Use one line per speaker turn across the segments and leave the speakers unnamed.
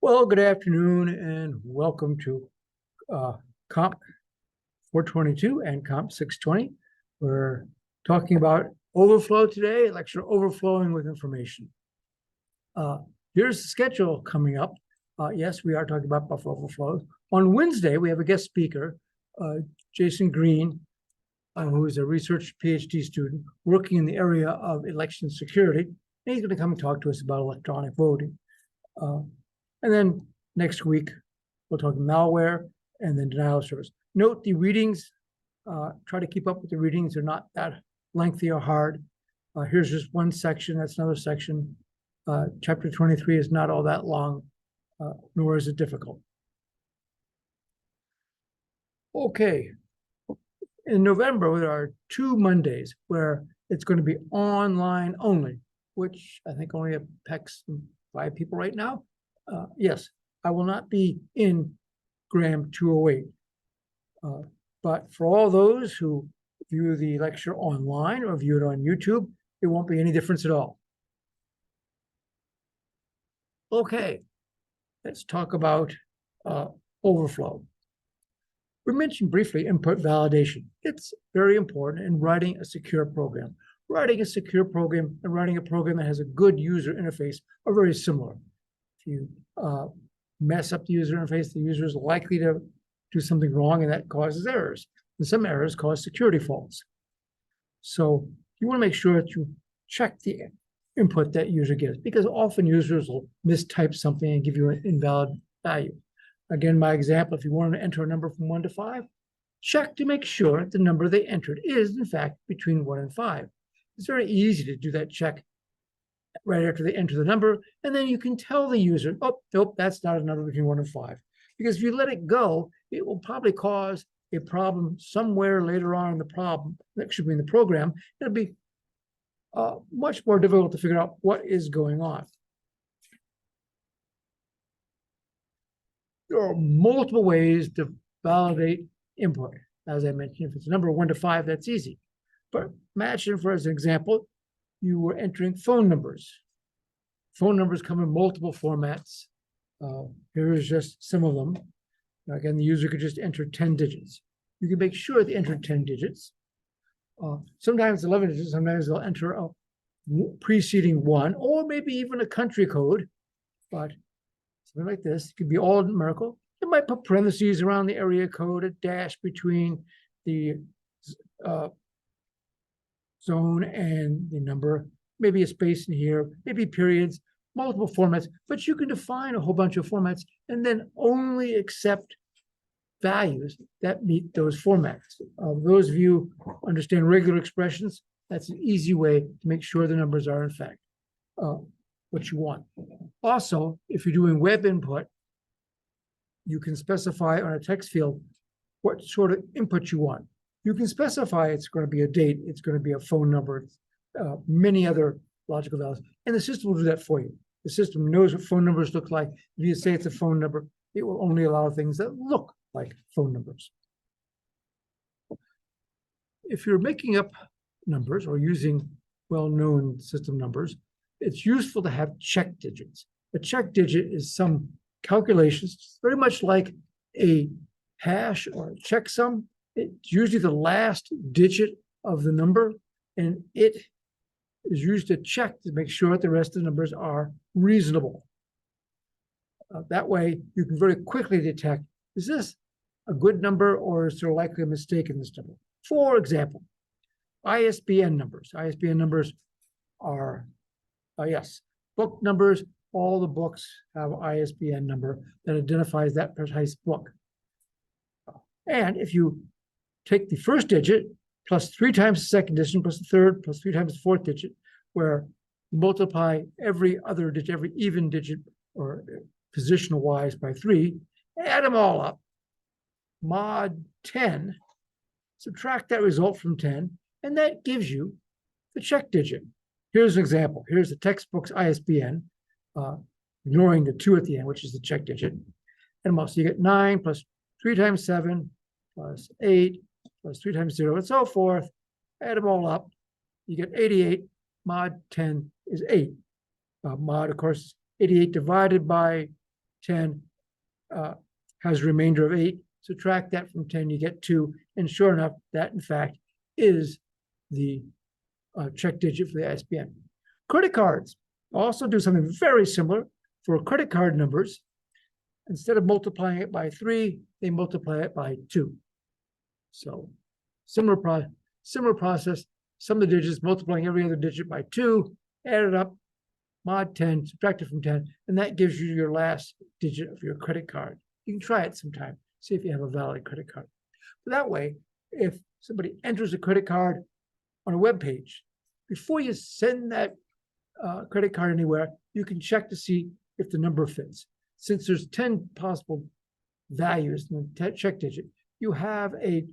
Well, good afternoon and welcome to Comp 422 and Comp 620. We're talking about Overflow today, lecture Overflowing with Information. Here's the schedule coming up. Yes, we are talking about buffer overflow. On Wednesday, we have a guest speaker, Jason Green, who is a research PhD student working in the area of election security. And he's going to come and talk to us about electronic voting. And then next week, we'll talk malware and then denial of service. Note the readings, try to keep up with the readings. They're not that lengthy or hard. Here's just one section, that's another section. Chapter 23 is not all that long, nor is it difficult. Okay, in November, there are 2 Mondays where it's going to be online only, which I think only affects 5 people right now. Yes, I will not be in Graham 208. But for all those who view the lecture online or view it on YouTube, it won't be any difference at all. Okay, let's talk about overflow. We mentioned briefly input validation. It's very important in writing a secure program. Writing a secure program and writing a program that has a good user interface are very similar. If you mess up the user interface, the user is likely to do something wrong, and that causes errors. And some errors cause security faults. So you want to make sure that you check the input that user gives, because often users will mistype something and give you an invalid value. Again, my example, if you want to enter a number from 1 to 5, check to make sure the number they entered is, in fact, between 1 and 5. It's very easy to do that check right after they enter the number, and then you can tell the user, oh, nope, that's not a number between 1 and 5. Because if you let it go, it will probably cause a problem somewhere later on in the problem, that should be in the program. It'll be much more difficult to figure out what is going on. There are multiple ways to validate input. As I mentioned, if it's a number 1 to 5, that's easy. But imagine, for as an example, you were entering phone numbers. Phone numbers come in multiple formats. Here is just some of them. Again, the user could just enter 10 digits. You can make sure they enter 10 digits. Sometimes 11 digits, sometimes they'll enter a preceding 1, or maybe even a country code. But something like this, it could be all numerical. It might put parentheses around the area code, a dash between the zone and the number, maybe a space in here, maybe periods, multiple formats, but you can define a whole bunch of formats and then only accept values that meet those formats. Those of you who understand regular expressions, that's an easy way to make sure the numbers are in fact what you want. Also, if you're doing web input, you can specify on a text field what sort of input you want. You can specify it's going to be a date, it's going to be a phone number, many other logical values, and the system will do that for you. The system knows what phone numbers look like. If you say it's a phone number, it will only allow things that look like phone numbers. If you're making up numbers or using well-known system numbers, it's useful to have check digits. A check digit is some calculations, very much like a hash or a checksum. It's usually the last digit of the number, and it is used to check to make sure that the rest of the numbers are reasonable. That way, you can very quickly detect, is this a good number or is there likely a mistake in this number? For example, ISBN numbers. ISBN numbers are, yes, book numbers. All the books have an ISBN number that identifies that precise book. And if you take the first digit plus 3 times the second digit plus the third plus 3 times the fourth digit, where you multiply every other digit, every even digit or positional wise by 3, add them all up, mod 10, subtract that result from 10, and that gives you the check digit. Here's an example. Here's the textbook's ISBN, ignoring the 2 at the end, which is the check digit. And so you get 9 plus 3 times 7 plus 8 plus 3 times 0, and so forth. Add them all up. You get 88. Mod 10 is 8. Mod, of course, 88 divided by 10 has a remainder of 8. Subtract that from 10, you get 2. And sure enough, that in fact is the check digit for the ISBN. Credit cards also do something very similar for credit card numbers. Instead of multiplying it by 3, they multiply it by 2. So similar process, sum the digits, multiplying every other digit by 2, add it up, mod 10, subtract it from 10, and that gives you your last digit of your credit card. You can try it sometime, see if you have a valid credit card. But that way, if somebody enters a credit card on a web page, before you send that credit card anywhere, you can check to see if the number fits. Since there's 10 possible values in the check digit, you have a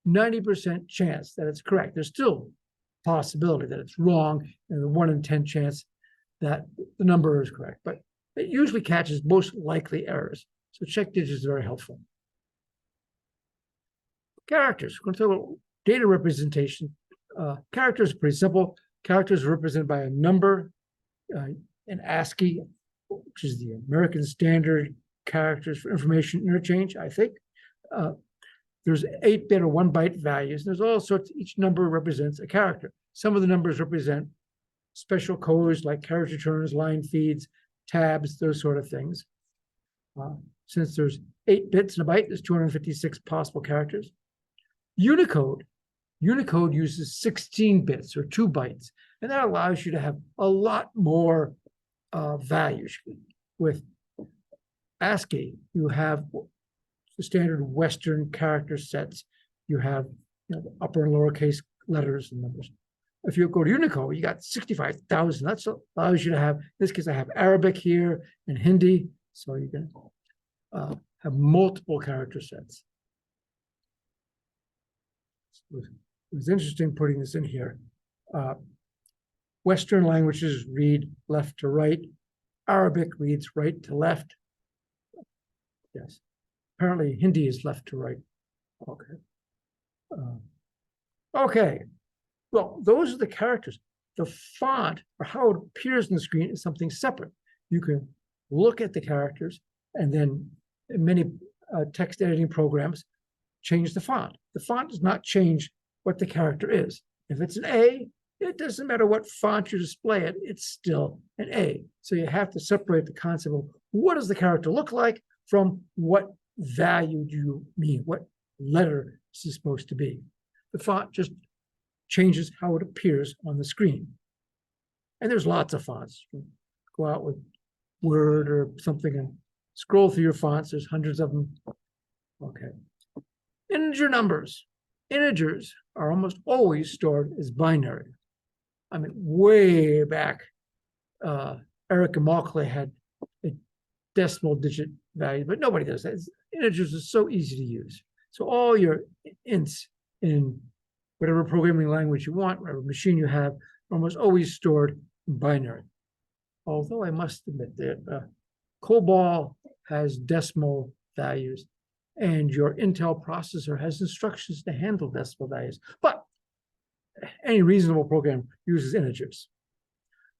90% chance that it's correct. There's still a possibility that it's wrong, and a 1 in 10 chance that the number is correct. But it usually catches most likely errors. So check digits is very helpful. Characters. We're going to talk about data representation. Characters are pretty simple. Characters are represented by a number in ASCII, which is the American Standard Characters for Information Interchange, I think. There's 8-bit or 1-byte values. There's all sorts. Each number represents a character. Some of the numbers represent special codes like carriage returns, line feeds, tabs, those sort of things. Since there's 8 bits in a byte, there's 256 possible characters. Unicode uses 16 bits or 2 bytes, and that allows you to have a lot more values. With ASCII, you have the standard Western character sets. You have the upper and lowercase letters and numbers. If you go to Unicode, you got 65,000. That allows you to have, in this case, I have Arabic here and Hindi, so you can have multiple character sets. It was interesting putting this in here. Western languages read left to right. Arabic reads right to left. Yes. Apparently, Hindi is left to right. Okay. Okay. Well, those are the characters. The font, or how it appears on the screen, is something separate. You can look at the characters, and then in many text editing programs, change the font. The font does not change what the character is. If it's an A, it doesn't matter what font you display it, it's still an A. So you have to separate the concept of what does the character look like from what value do you mean, what letter is it supposed to be. The font just changes how it appears on the screen. And there's lots of fonts. You can go out with Word or something and scroll through your fonts. There's hundreds of them. Okay. Integer numbers. Integers are almost always stored as binary. I mean, way back, Eric and Malkley had a decimal digit value, but nobody does that. Integers are so easy to use. So all your ints in whatever programming language you want, whatever machine you have, are almost always stored in binary. Although I must admit that COBOL has decimal values, and your Intel processor has instructions to handle decimal values. But any reasonable program uses integers.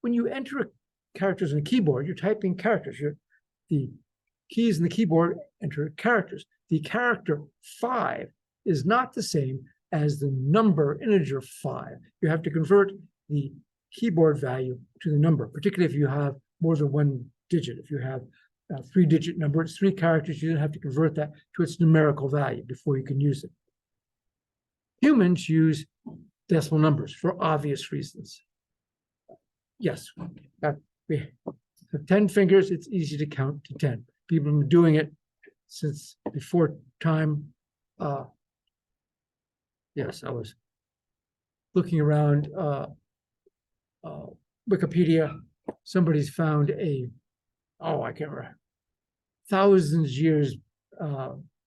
When you enter characters on a keyboard, you're typing characters. The keys in the keyboard enter characters. The character 5 is not the same as the number integer 5. You have to convert the keyboard value to the number, particularly if you have more than one digit. If you have a 3-digit number, it's 3 characters, you then have to convert that to its numerical value before you can use it. Humans use decimal numbers for obvious reasons. Yes, we have 10 fingers, it's easy to count to 10. People have been doing it since before time. Yes, I was looking around Wikipedia. Somebody's found I can't remember, thousands years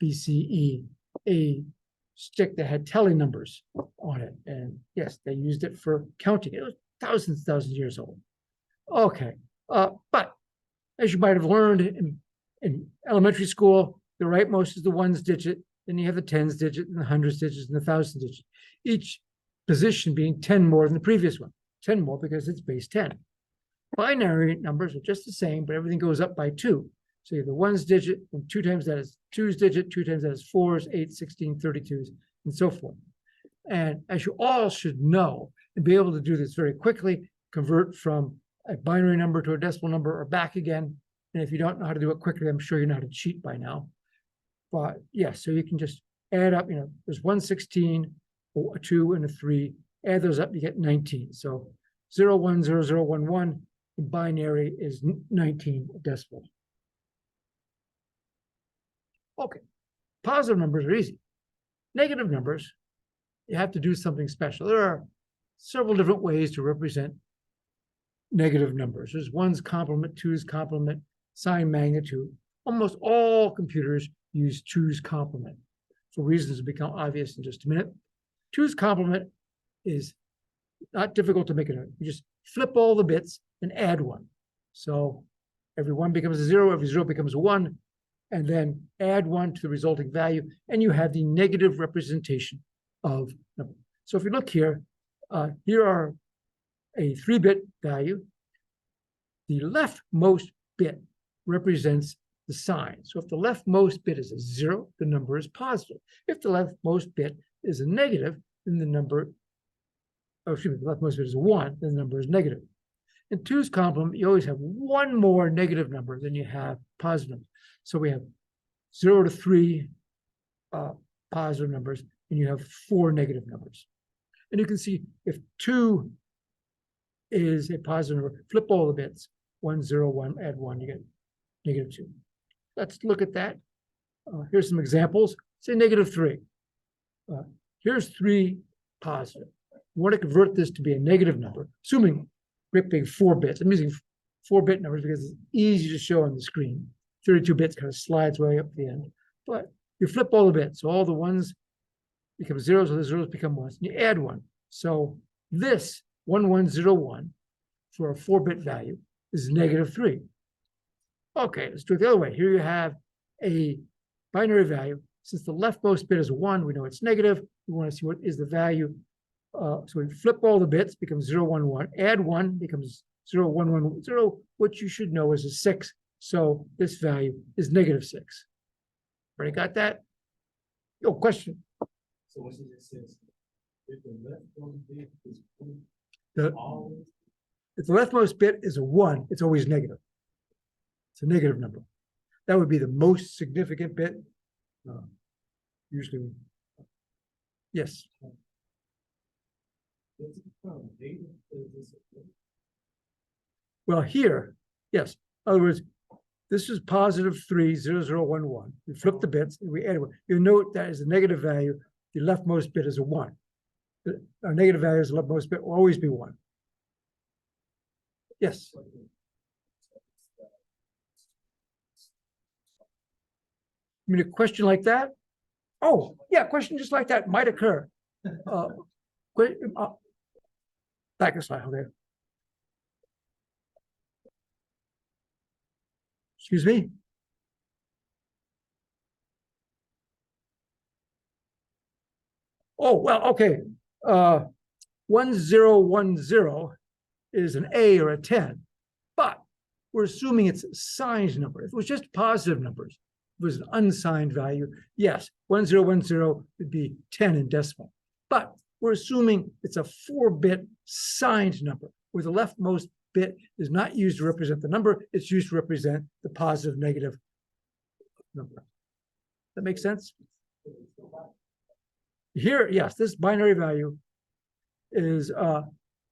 BCE, a stick that had tally numbers on it. And yes, they used it for counting. It was thousands years old. Okay, but as you might have learned in elementary school, the rightmost is the 1s digit, then you have the 10s digit, and the 100s digit, and the 1000s digit. Each position being 10 more than the previous one. 10 more because it's base 10. Binary numbers are just the same, but everything goes up by 2. So you have the ones digit, and 2 times that is 2's digit, 2 times that is 4's, 8, 16, 32's, and so forth. And as you all should know, and be able to do this very quickly, convert from a binary number to a decimal number or back again. And if you don't know how to do it quickly, I'm sure you know how to cheat by now. But yeah, so you can just add up, there's 116, a 2, and a 3. Add those up, you get 19. So 010011 in binary is 19 decimal. Okay, positive numbers are easy. Negative numbers, you have to do something special. There are several different ways to represent negative numbers. There's one's complement, two's complement, sine magnitude. Almost all computers use two's complement for reasons that become obvious in just a minute. Two's complement is not difficult to make it. You just flip all the bits and add 1. So every 1 becomes a 0, every 0 becomes a 1, and then add 1 to the resulting value, and you have the negative representation of number. So if you look here, here are a 3-bit value. The leftmost bit represents the sign. So if the leftmost bit is a 0, the number is positive. If the leftmost bit is a negative, then the number, the leftmost bit is a 1, then the number is negative. In two's complement, you always have one more negative number than you have positive numbers. So we have 0 to 3 positive numbers, and you have 4 negative numbers. And you can see if 2 is a positive number, flip all the bits, 1, 0, 1, add 1, you get negative 2. Let's look at that. Here's some examples. Say negative 3. Here's 3 positive. We want to convert this to be a negative number, assuming we're picking 4 bits. I'm using 4-bit numbers because it's easy to show on the screen. 32 bits kind of slides way up at the end. But you flip all the bits. So all the 1s become 0s, so the 0s become 1s. And you add 1. So this 1101 for a 4-bit value is negative 3. Okay, let's do it the other way. Here you have a binary value. Since the leftmost bit is a 1, we know it's negative. We want to see what is the value. So we flip all the bits, becomes 0, 1, 1. Add 1 becomes 0, 1, 1, 0, which you should know is a 6. So this value is negative 6. Already got that? Oh, question.
So what it says, if the leftmost bit is
if the leftmost bit is a 1, it's always negative. It's a negative number. That would be the most significant bit. Usually, yes. Well, here, yes. In other words, this is positive 3, 0, 0, 1, 1. We flip the bits and we add 1. You note that is a negative value. The leftmost bit is a 1. Our negative value is the leftmost bit will always be 1. Yes. I mean, a question like that? Oh, yeah, a question just like that might occur. Back a slide, okay. Excuse me? Oh, well, okay. 1010 is an A or a 10, but we're assuming it's a signed number. If it was just positive numbers, if it was an unsigned value, yes, 1010 would be 10 in decimal. But we're assuming it's a 4-bit signed number, where the leftmost bit is not used to represent the number, it's used to represent the positive, negative number. That makes sense? Here, yes, this binary value is a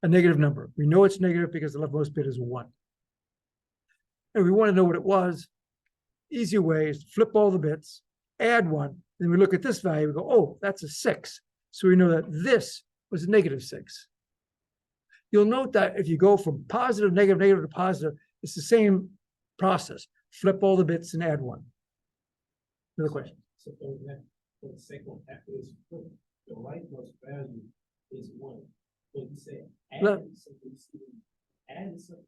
negative number. We know it's negative because the leftmost bit is a 1. And we want to know what it was. Easy way is to flip all the bits, add 1, then we look at this value, we go, oh, that's a 6. So we know that this was a negative 6. You'll note that if you go from positive, negative, negative to positive, it's the same process. Flip all the bits and add 1. Another question.
So for the second after this flip, the rightmost value is 1. But you say add something.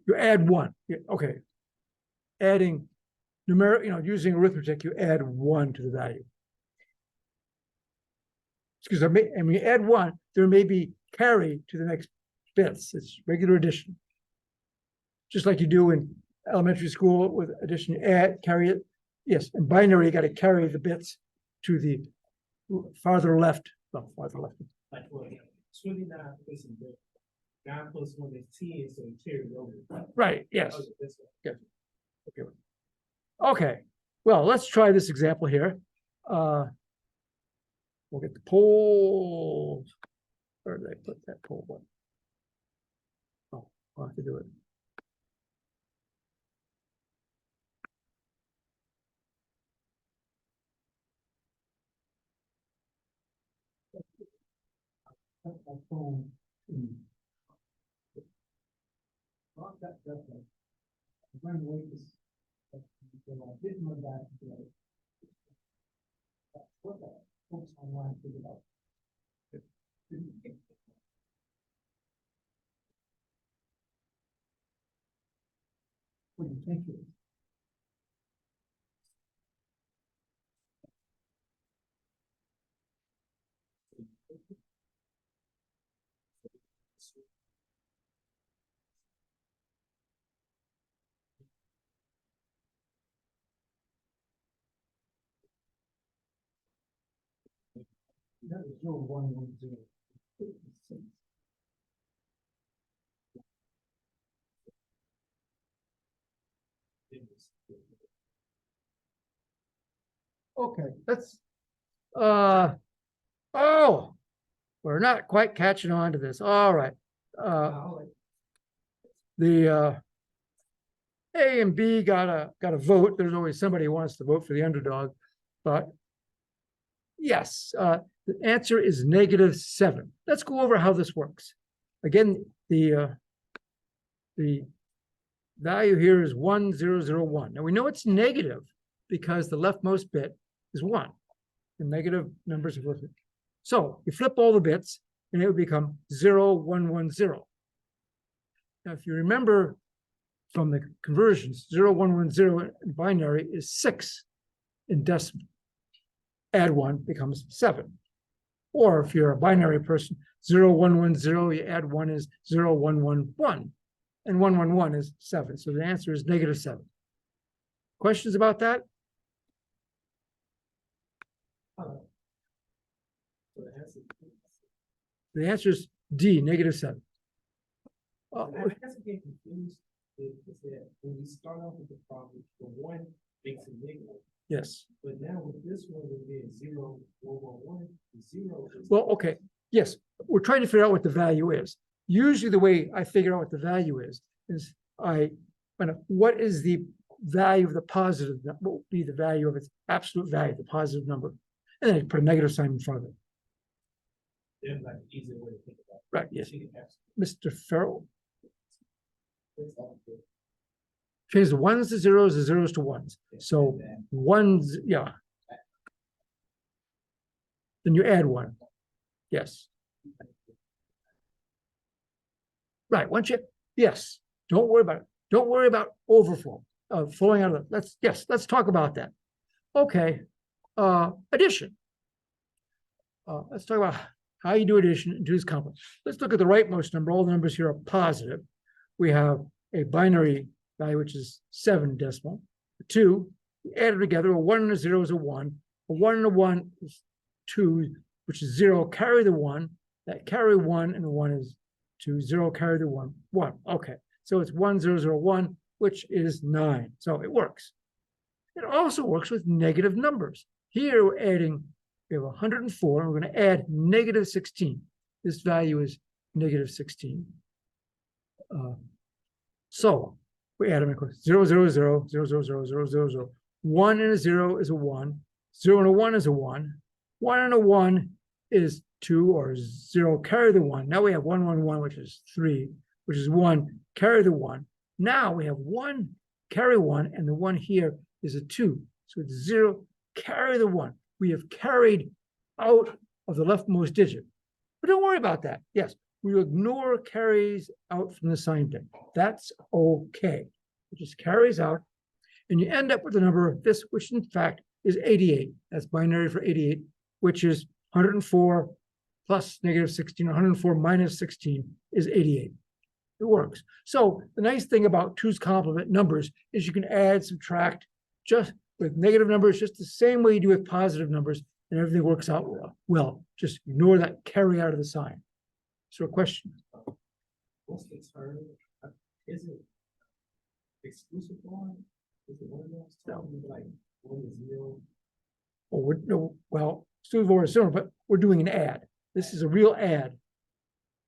You add 1. Yeah, okay. Adding numeric, using arithmetic, you add 1 to the value. Because and when you add 1, there may be carry to the next bits. It's regular addition. just like you do in elementary school with addition, add, carry it. Yes, in binary, you got to carry the bits to the farther left, well, farther left.
Like, well, 29 plus and 9 plus 1 is 10, so it carries over.
Right, yes.
Okay, that's right.
Yes. Okay. Okay, well, let's try this example here. We'll get the polls. Where did I put that poll one? Oh, I'll have to do it. Thank you. That is 0, 1, 1, 0. Okay, let's, oh, we're not quite catching on to this. All right. The A and B got a vote. There's always somebody who wants to vote for the underdog, but yes, the answer is -7. Let's go over how this works. Again, the value here is 1001. Now we know it's negative because the leftmost bit is 1. The negative numbers are listed. So you flip all the bits and it would become 0110. Now, if you remember from the conversions, 0110 in binary is 6 in decimal. Add 1 becomes 7. Or if you're a binary person, 0110, you add 1 is 0111. And 111 is 7. So the answer is -7. Questions about that? The answer is D, -7.
I guess I get confused is that when we start off with the problem, the 1 makes it negative.
Yes.
But now with this one, it is 0, 1, 1, 1, 0.
Well, okay. Yes, we're trying to figure out what the value is. Usually the way I figure out what the value is what is the value of the positive, what would be the value of its absolute value, the positive number, and then I put a negative sign in front of it.
There's like an easier way to think about it.
Right, yes.
See the absolute.
Mr. Farrell,
It's all good.
change the 1s to 0s, the 0s to 1s. So 1s, yeah. Then you add 1. Yes. Right, once you, yes, don't worry about it. Don't worry about overflow, flowing out of the, let's talk about that. Okay, addition. Let's talk about how you do addition and do this complement. Let's look at the rightmost number. All the numbers here are positive. We have a binary value, which is 7 decimal. 2, added together, a 1 and a 0 is a 1. A 1 and a 1 is 2, which is 0, carry the 1. That carry 1 and the 1 is 2, 0, carry the 1, 1. Okay, so it's 1001, which is 9. So it works. It also works with negative numbers. Here we're adding, we have 104, and we're going to add -16. This value is -16. So we add them, of course, 0, 0, 0, 0, 0, 0, 0, 0, 0. 1 and a 0 is a 1. 0 and a 1 is a 1. 1 and a 1 is 2, or 0, carry the 1. Now we have 1, 1, 1, which is 3, which is 1, carry the 1. Now we have 1, carry 1, and the 1 here is a 2. So it's 0, carry the 1. We have carried out of the leftmost digit. But don't worry about that. Yes, we ignore carries out from the sign thing. That's okay. It just carries out, and you end up with a number, this, which in fact is 88. That's binary for 88, which is 104 plus -16, 104 minus 16 is 88. It works. So the nice thing about two's complement numbers is you can add, subtract just with negative numbers, just the same way you do with positive numbers, and everything works out well. Well, just ignore that carry out of the sign. So a question.
What's the term? Is it exclusive one? Is it one of those?
No.
Like 1 to 0?
Oh, no, well, student vote is similar, but we're doing an add. This is a real add.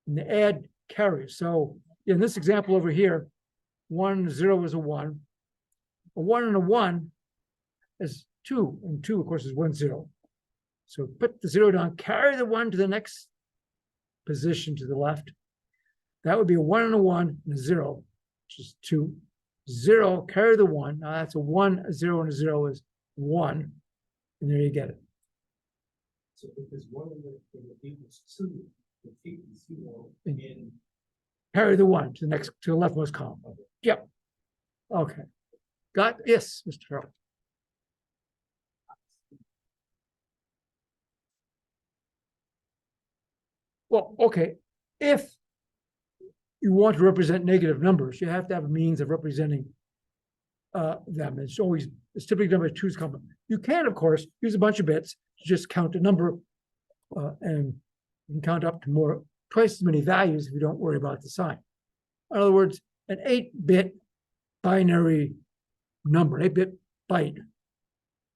And the add carries. So in this example over here, 1, 0 is a 1. A 1 and a 1 is 2, and 2, of course, is 1, 0. So put the 0 down, carry the 1 to the next position to the left. That would be a 1 and a 1 and a 0, which is 2. 0, carry the 1. Now that's a 1, a 0, and a 0 is 1. And there you get it.
So if there's one of the equals 2, the equals 0, and
Carry the 1 to the next, to the leftmost column. Yep. Okay. Got, yes, Mr. Farrell. Well, okay, if you want to represent negative numbers, you have to have a means of representing them. It's typically done by two's complement. You can, of course, use a bunch of bits to just count a number, and you can count up to twice as many values if you don't worry about the sign. In other words, an 8-bit binary number, 8-bit byte,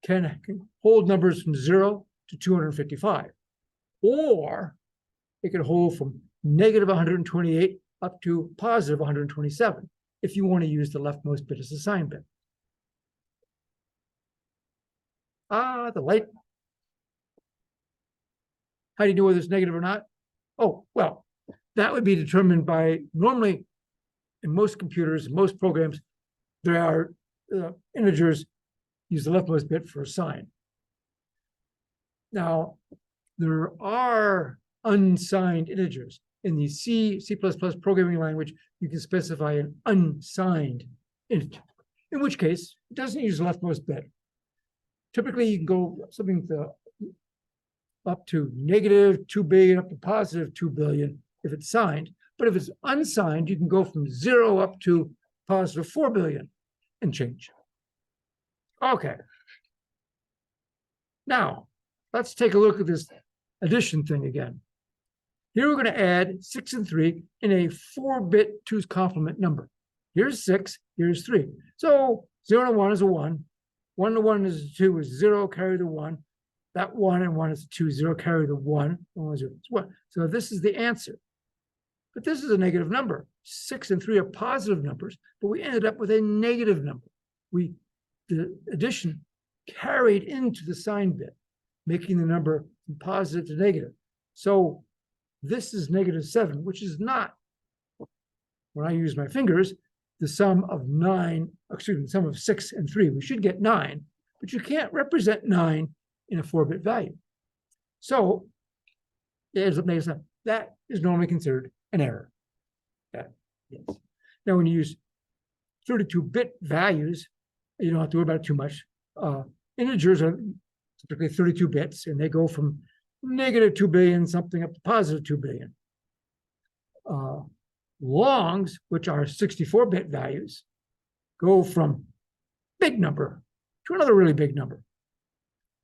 can hold numbers from 0 to 255, or it can hold from negative 128 up to positive 127, if you want to use the leftmost bit as a sign bit. The light. How do you know whether it's negative or not? Oh, well, that would be determined by, normally, in most computers, most programs, there are integers use the leftmost bit for a sign. Now, there are unsigned integers. In the C++ programming language, you can specify an unsigned integer, in which case it doesn't use the leftmost bit. Typically, you can go something up to negative 2 billion up to positive 2 billion if it's signed. But if it's unsigned, you can go from 0 up to positive 4 billion and change. Okay. Now, let's take a look at this addition thing again. Here we're going to add 6 and 3 in a 4-bit two's complement number. Here's 6, here's 3. So 0 and 1 is a 1. 1 and 1 is a 2, is 0, carry the 1. That 1 and 1 is a 2, 0, carry the 1. 1 is 1. So this is the answer. But this is a negative number. 6 and 3 are positive numbers, but we ended up with a negative number. The addition carried into the sign bit, making the number from positive to negative. So this is negative 7, which is not, when I use my fingers, the sum of 6 and 3. We should get 9, but you can't represent 9 in a 4-bit value. So it ends up negative 7. That is normally considered an error. Yes. Now, when you use 32-bit values, you don't have to worry about it too much. Integers are typically 32 bits, and they go from negative 2 billion something up to positive 2 billion. Longs, which are 64-bit values, go from big number to another really big number.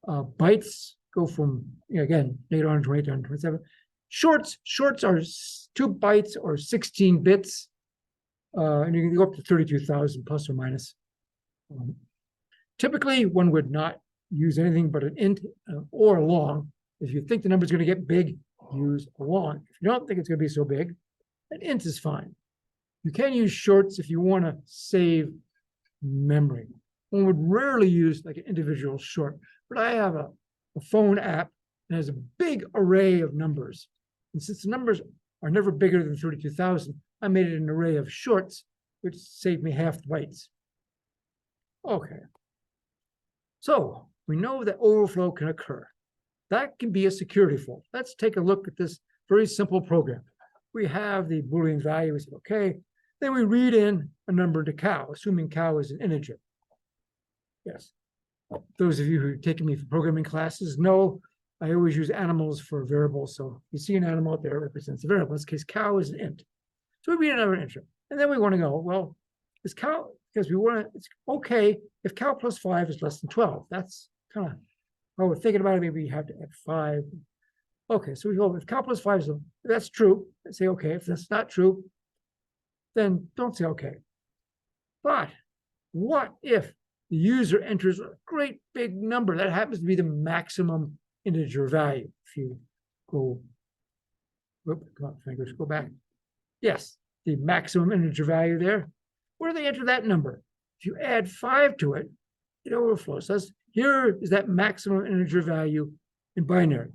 Bytes go from, again, negative 128 to 127. Shorts are 2 bytes or 16 bits, and you can go up to 32,000 plus or minus. Typically, one would not use anything but an int or a long. If you think the number is going to get big, use a long. If you don't think it's going to be so big, an int is fine. You can use shorts if you want to save memory. One would rarely use like an individual short, but I have a phone app that has a big array of numbers. And since the numbers are never bigger than 32,000, I made it an array of shorts, which saved me half the bytes. Okay. So we know that overflow can occur. That can be a security fault. Let's take a look at this very simple program. We have the Boolean value, we say, okay. Then we read in a number to cow, assuming cow is an integer. Yes. Those of you who are taking me for programming classes know I always use animals for variables. So you see an animal out there, it represents a variable. In this case, cow is an int. So we read another integer. And then we want to go, well, is cal, because we want to, it's okay if cal plus 5 is less than 12. That's kind of how we're thinking about it. Maybe you have to add 5. Okay, so we go, if cal plus 5 is, that's true, say okay. If that's not true, then don't say okay. But what if the user enters a great big number that happens to be the maximum integer value? If you go, come on, fingers, go back. Yes, the maximum integer value there. Where do they enter that number? If you add 5 to it, it overflows. So here is that maximum integer value in binary.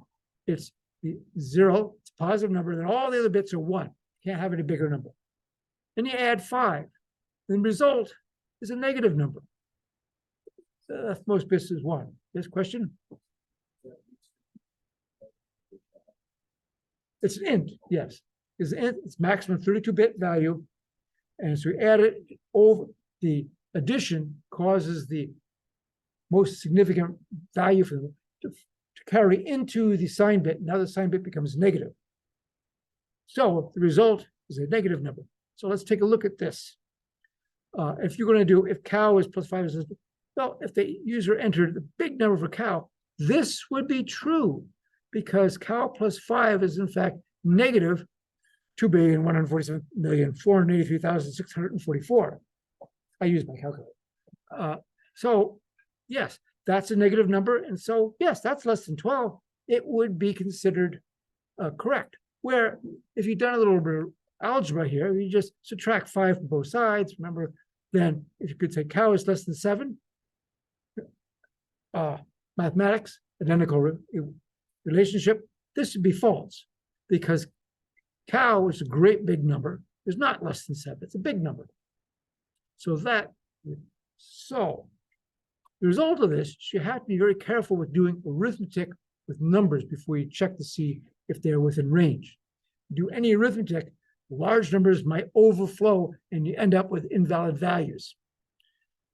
It's the 0, it's a positive number, then all the other bits are 1. Can't have any bigger number. Then you add 5. The result is a negative number. Most bits is 1. This question? It's an int, yes. It's int, it's maximum 32-bit value. And so we add it over, the addition causes the most significant value for them to carry into the sign bit. Now the sign bit becomes negative. So the result is a negative number. So let's take a look at this. If you're going to do, if cow is plus 5, well, if the user entered the big number for cow, this would be true because cow plus 5 is in fact negative 2,147,483,644. I use my calculator. So yes, that's a negative number. And so, yes, that's less than 12. It would be considered correct. Where if you've done a little bit of algebra here, you just subtract 5 from both sides. Remember, then if you could say cow is less than 7, mathematics, identical relationship, this would be false because cow is a great big number. It's not less than 7. It's a big number. So the result of this, you have to be very careful with doing arithmetic with numbers before you check to see if they're within range. Do any arithmetic, large numbers might overflow and you end up with invalid values.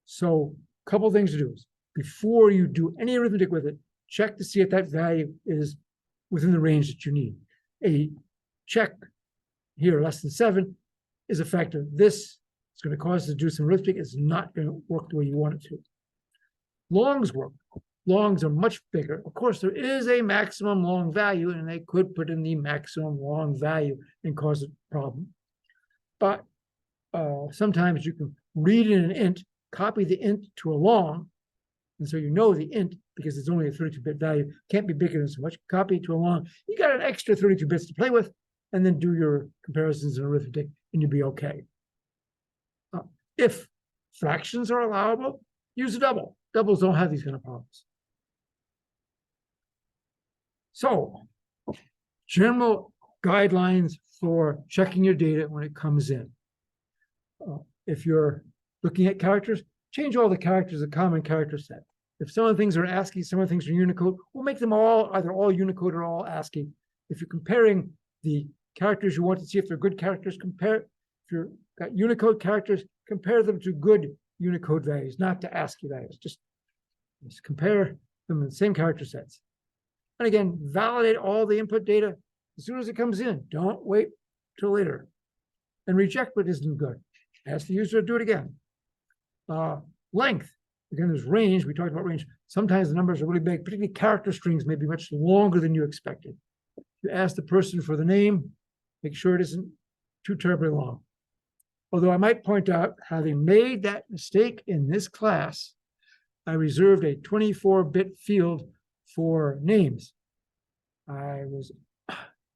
So a couple of things to do is before you do any arithmetic with it, check to see if that value is within the range that you need. A check here less than 7 is a factor. This is going to cause us to do some arithmetic. It's not going to work the way you want it to. Longs work. Longs are much bigger. Of course, there is a maximum long value, and they could put in the maximum long value and cause a problem. But sometimes you can read in an int, copy the int to a long, and so you know the int, because it's only a 32-bit value, can't be bigger than so much. Copy it to a long. You got an extra 32 bits to play with, and then do your comparisons in arithmetic, and you'll be okay. If fractions are allowable, use a double. Doubles don't have these kind of problems. So, general guidelines for checking your data when it comes in. If you're looking at characters, change all the characters to common character set. If some of the things are ASCII, some of the things are Unicode, we'll make them all either all Unicode or all ASCII. If you're comparing the characters you want to see if they're good characters, if you've got Unicode characters, compare them to good Unicode values, not to ASCII values. Just compare them in the same character sets. And again, validate all the input data as soon as it comes in. Don't wait till later. And reject what isn't good. Ask the user to do it again. Length. Again, there's range. We talked about range. Sometimes the numbers are really big, particularly character strings may be much longer than you expected. You ask the person for the name, make sure it isn't too terribly long. Although I might point out, having made that mistake in this class, I reserved a 24-bit field for names. I was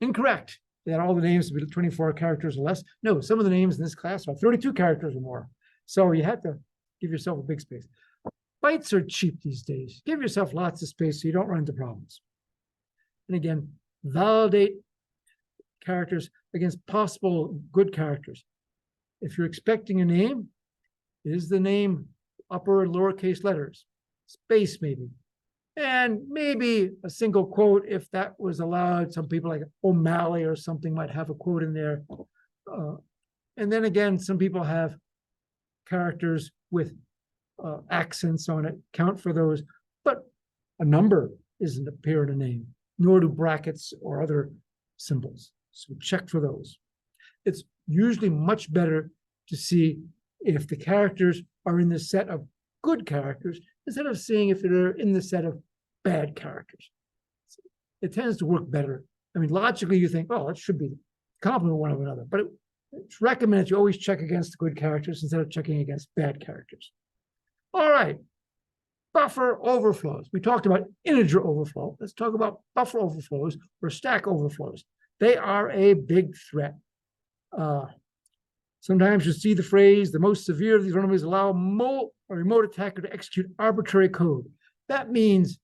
incorrect that all the names would be 24 characters or less. No, some of the names in this class are 32 characters or more. So you have to give yourself a big space. Bytes are cheap these days. Give yourself lots of space so you don't run into problems. And again, validate characters against possible good characters. If you're expecting a name, is the name upper and lowercase letters, space maybe, and maybe a single quote if that was allowed. Some people like O'Malley or something might have a quote in there. And then again, some people have characters with accents on it, count for those, but a number isn't appear in a name, nor do brackets or other symbols. So check for those. It's usually much better to see if the characters are in the set of good characters instead of seeing if they're in the set of bad characters. It tends to work better. I mean, logically, you think, oh, it should be complement one of another, but it's recommended you always check against the good characters instead of checking against bad characters. All right, buffer overflows. We talked about integer overflow. Let's talk about buffer overflows or stack overflows. They are a big threat. Sometimes you see the phrase, the most severe of these vulnerabilities allow a remote attacker to execute arbitrary code. That means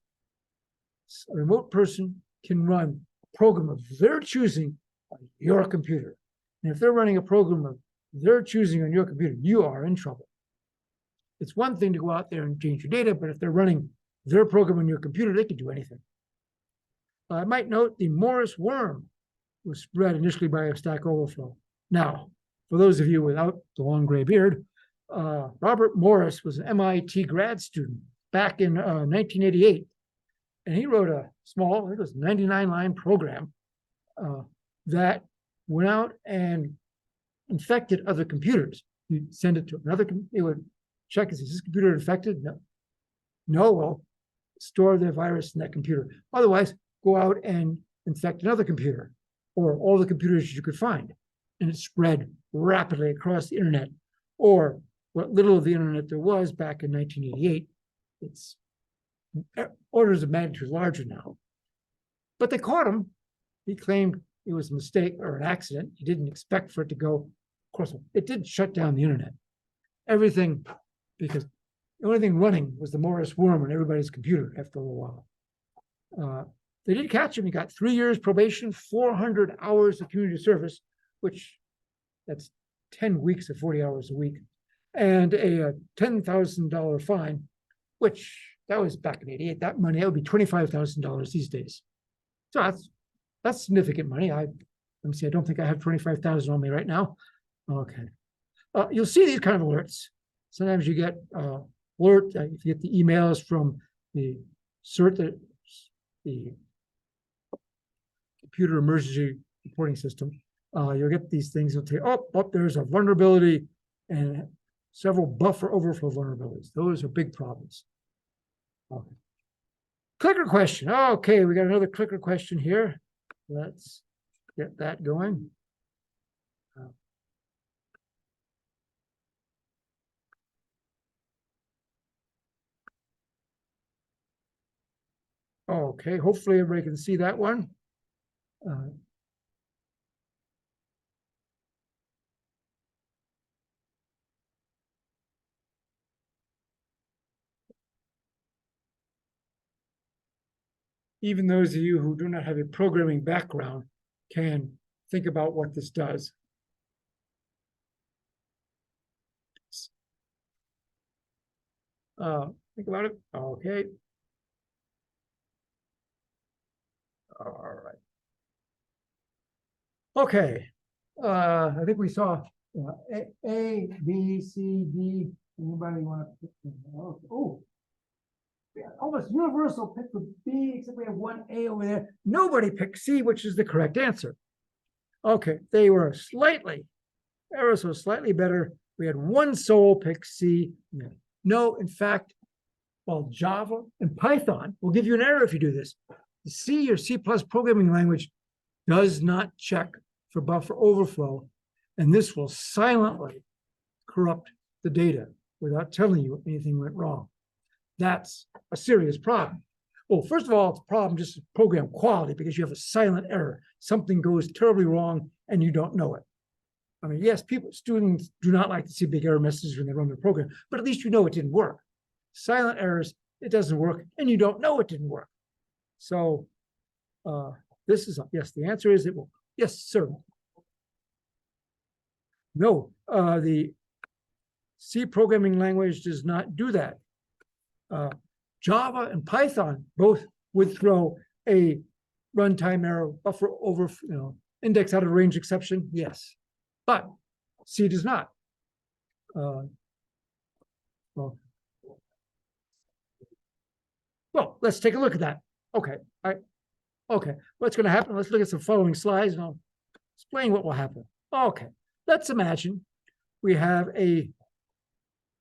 a remote person can run a program of their choosing on your computer. And if they're running a program of their choosing on your computer, you are in trouble. It's one thing to go out there and change your data, but if they're running their program on your computer, they can do anything. I might note the Morris worm was spread initially by a Stack Overflow. Now, for those of you without the long gray beard, Robert Morris was an MIT grad student back in 1988. And he wrote a small, I think it was 99-line program that went out and infected other computers. You'd send it to another, it would check, is this computer infected? No. No, well, store the virus in that computer. Otherwise, go out and infect another computer or all the computers you could find. And it spread rapidly across the internet, or what little of the internet there was back in 1988. It's orders of magnitude larger now. But they caught him. He claimed it was a mistake or an accident. He didn't expect for it to go. Of course, it did shut down the internet. Everything, because the only thing running was the Morris worm on everybody's computer after a little while. They did catch him. He got 3 years probation, 400 hours of community service, which that's 10 weeks of 40 hours a week, and a $10,000 fine, which that was back in '88. That money, that would be $25,000 these days. So that's significant money. Let me see, I don't think I have 25,000 on me right now. Okay. You'll see these kind of alerts. Sometimes you get alert, if you get the emails from the CERT, the Computer Emergency Reporting System. You'll get these things. You'll say, oh, there's a vulnerability and several buffer overflow vulnerabilities. Those are big problems. Okay. Clicker question. Okay, we got another clicker question here. Let's get that going. Okay, hopefully everybody can see that one. Even those of you who do not have a programming background can think about what this does. Think about it. Okay. All right. Okay. I think we saw A, B, C, D. Anybody want to pick? Oh, yeah, almost universal pick for B, except we have one A over there. Nobody picked C, which is the correct answer. Okay, they were ever so slightly better. We had one soul pick C. No, in fact, well, Java and Python will give you an error if you do this. The C or C+ programming language does not check for buffer overflow, and this will silently corrupt the data without telling you anything went wrong. That's a serious problem. Well, first of all, it's a problem just program quality because you have a silent error. Something goes terribly wrong and you don't know it. I mean, yes, students do not like to see big error messages when they run their program, but at least you know it didn't work. Silent errors, it doesn't work, and you don't know it didn't work. So this is, yes, the answer is it will. Yes, sir. No, the C programming language does not do that. Java and Python both would throw a runtime error, buffer over, index out of range exception, yes, but C does not. Well, let's take a look at that. Okay, okay, what's going to happen? Let's look at some following slides and I'll explain what will happen. Okay, let's imagine we have a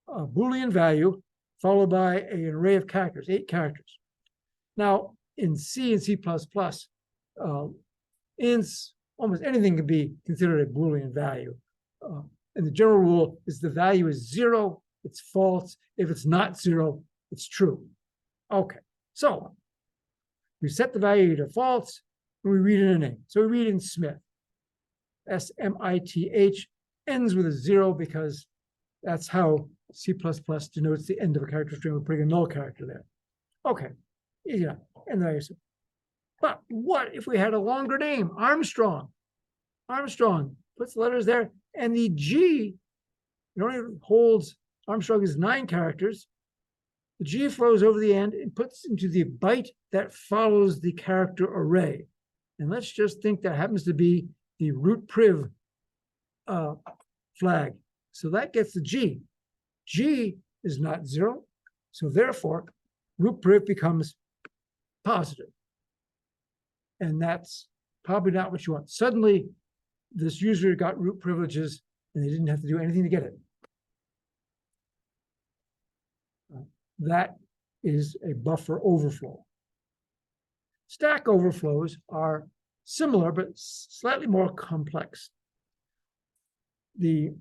Boolean value followed by an array of characters, 8 characters. Now, in C and C++, ints, almost anything can be considered a Boolean value. And the general rule is the value is 0, it's false. If it's not 0, it's true. Okay, so we set the value to false, and we read in a name. So we read in Smith. S-M-I-T-H ends with a 0 because that's how C++ denotes the end of a character string. We're putting a null character there. Okay, yeah, and there you see. But what if we had a longer name? Armstrong. Armstrong puts the letters there, and the G, it only holds, Armstrong is 9 characters. The G flows over the end and puts into the byte that follows the character array. And let's just think that happens to be the root priv flag. So that gets the G. G is not 0. So therefore, root priv becomes positive. And that's probably not what you want. Suddenly, this user got root privileges and they didn't have to do anything to get it. That is a buffer overflow. Stack overflows are similar, but slightly more complex. The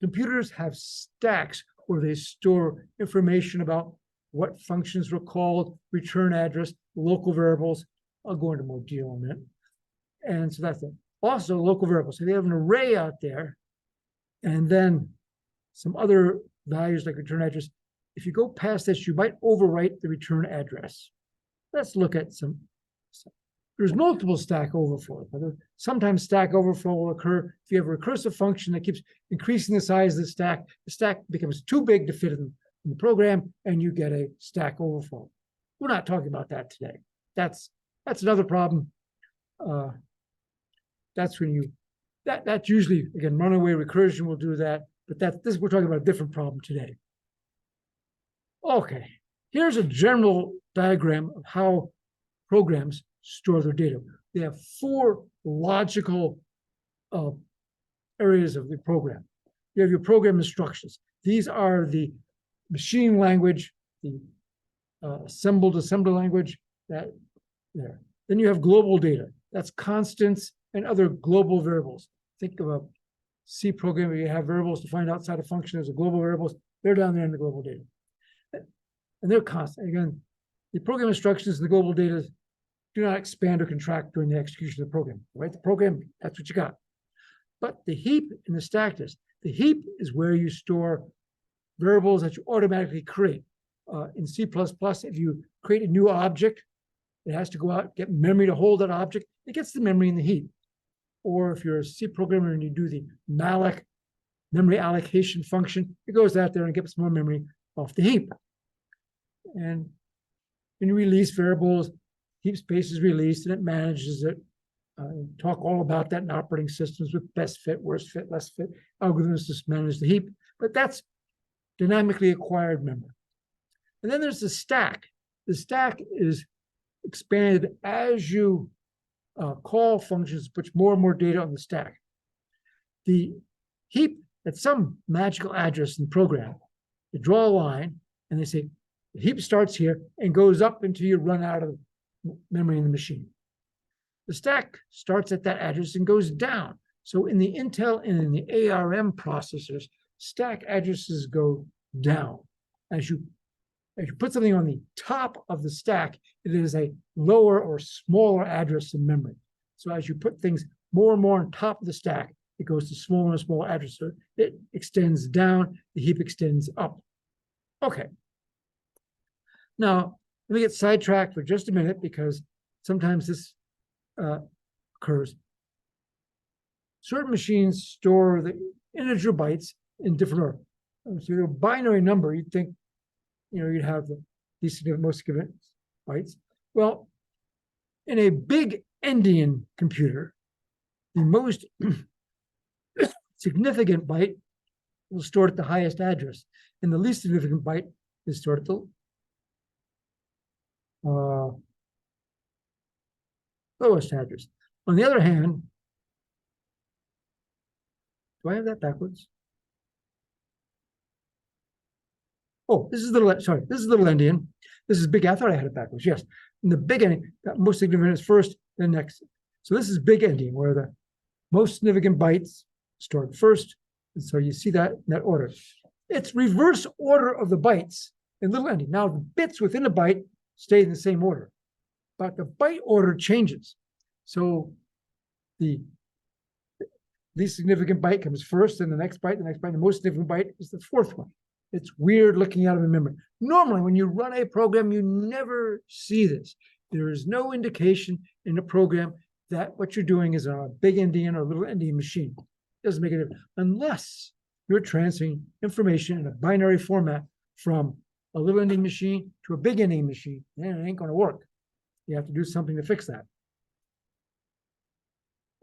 computers have stacks where they store information about what functions were called, return address, local variables. I'll go into more detail on that. And so that's it. Also, local variables. So they have an array out there, and then some other values like return address. If you go past this, you might overwrite the return address. Let's look at some. There's multiple stack overflow. Sometimes stack overflow will occur if you have a recursive function that keeps increasing the size of the stack. The stack becomes too big to fit in the program, and you get a stack overflow. We're not talking about that today. That's another problem. That's when you that's usually, again, runaway recursion will do that, but we're talking about a different problem today. Okay, here's a general diagram of how programs store their data. They have 4 logical areas of the program. You have your program instructions. These are the machine language, the assembled assembly language, that there. Then you have global data. That's constants and other global variables. Think of a C program where you have variables defined outside a function as a global variables. They're down there in the global data. And they're constant. Again, the program instructions and the global data do not expand or contract during the execution of the program. Right? The program, that's what you got. But the heap and the stack disk, the heap is where you store variables that you automatically create. In C++, if you create a new object, it has to go out, get memory to hold that object. It gets the memory in the heap. Or if you're a C programmer and you do the malloc memory allocation function, it goes out there and gets more memory off the heap. And when you release variables, heap space is released and it manages it. Talk all about that in operating systems with best fit, worst fit, less fit. Algorithms just manage the heap, but that's dynamically acquired memory. And then there's the stack. The stack is expanded as you call functions, puts more and more data on the stack. The heap, at some magical address in the program, they draw a line and they say, the heap starts here and goes up until you run out of memory in the machine. The stack starts at that address and goes down. So in the Intel and in the ARM processors, stack addresses go down. As you put something on the top of the stack, it is a lower or smaller address in memory. So as you put things more and more on top of the stack, it goes to smaller and smaller addresses. So it extends down, the heap extends up. Okay. Now, let me get sidetracked for just a minute because sometimes this occurs. Certain machines store the integer bytes in different order. So your binary number, you'd think, you'd have the least significant, most significant bytes. Well, in a big endian computer, the most significant byte will store at the highest address, and the least significant byte is stored at the lowest address. On the other hand, Do I have that backwards? Oh, this is little, sorry, this is little endian. This is big. I thought I had it backwards. Yes. And the big endian, most significant is first, then next. So this is big endian, where the most significant bytes stored first. And so you see that in that order. It's reverse order of the bytes in little endian. Now the bits within a byte stay in the same order, but the byte order changes. So the least significant byte comes first, then the next byte, the most significant byte is the fourth one. It's weird looking at them in memory. Normally, when you run a program, you never see this. There is no indication in the program that what you're doing is on a big endian or little endian machine. It doesn't make a difference unless you're transferring information in a binary format from a little endian machine to a big endian machine. Then it ain't going to work. You have to do something to fix that.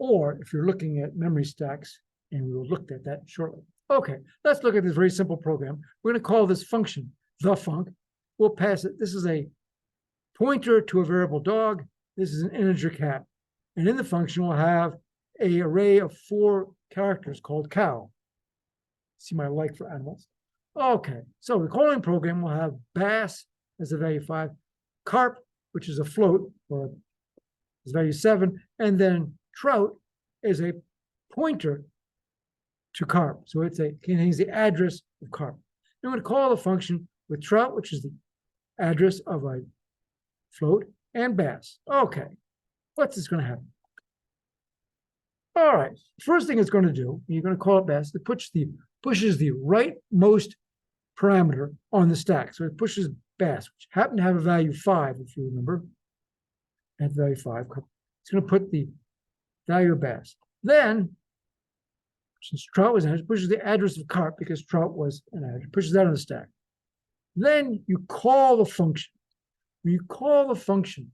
Or if you're looking at memory stacks, and we will look at that shortly. Okay, let's look at this very simple program. We're going to call this function the func. We'll pass it. This is a pointer to a variable dog. This is an integer cat. And in the function, we'll have an array of 4 characters called cow. See my like for animals. Okay, so the calling program will have bass as a value 5, carp, which is a float, or is value 7, and then trout is a pointer to carp. So it contains the address of carp. I'm going to call the function with trout, which is the address of a float, and bass. Okay, what's this going to happen? All right, first thing it's going to do, you're going to call it bass, it pushes the rightmost parameter on the stack. So it pushes bass, which happened to have a value 5, if you remember. At value 5, it's going to put the value of bass. Then, since trout was an address, pushes the address of carp because trout was an address, pushes that on the stack. Then you call the function. When you call the function,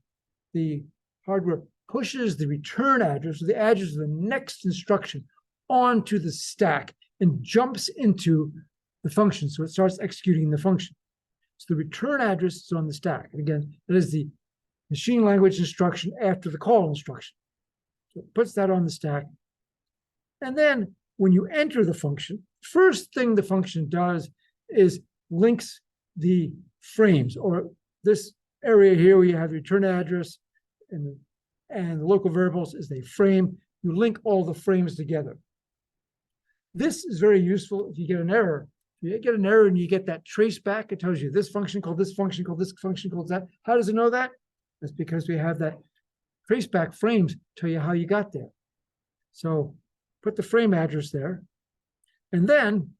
the hardware pushes the return address, or the address of the next instruction, onto the stack and jumps into the function. So it starts executing the function. So the return address is on the stack. And again, that is the machine language instruction after the call instruction. So it puts that on the stack. And then when you enter the function, first thing the function does is links the frames, or this area here where you have the return address and the local variables is a frame. You link all the frames together. This is very useful if you get an error. If you get an error and you get that trace back, it tells you this function called this function called this function called that. How does it know that? That's because we have that trace back frames tell you how you got there. So put the frame address there, and then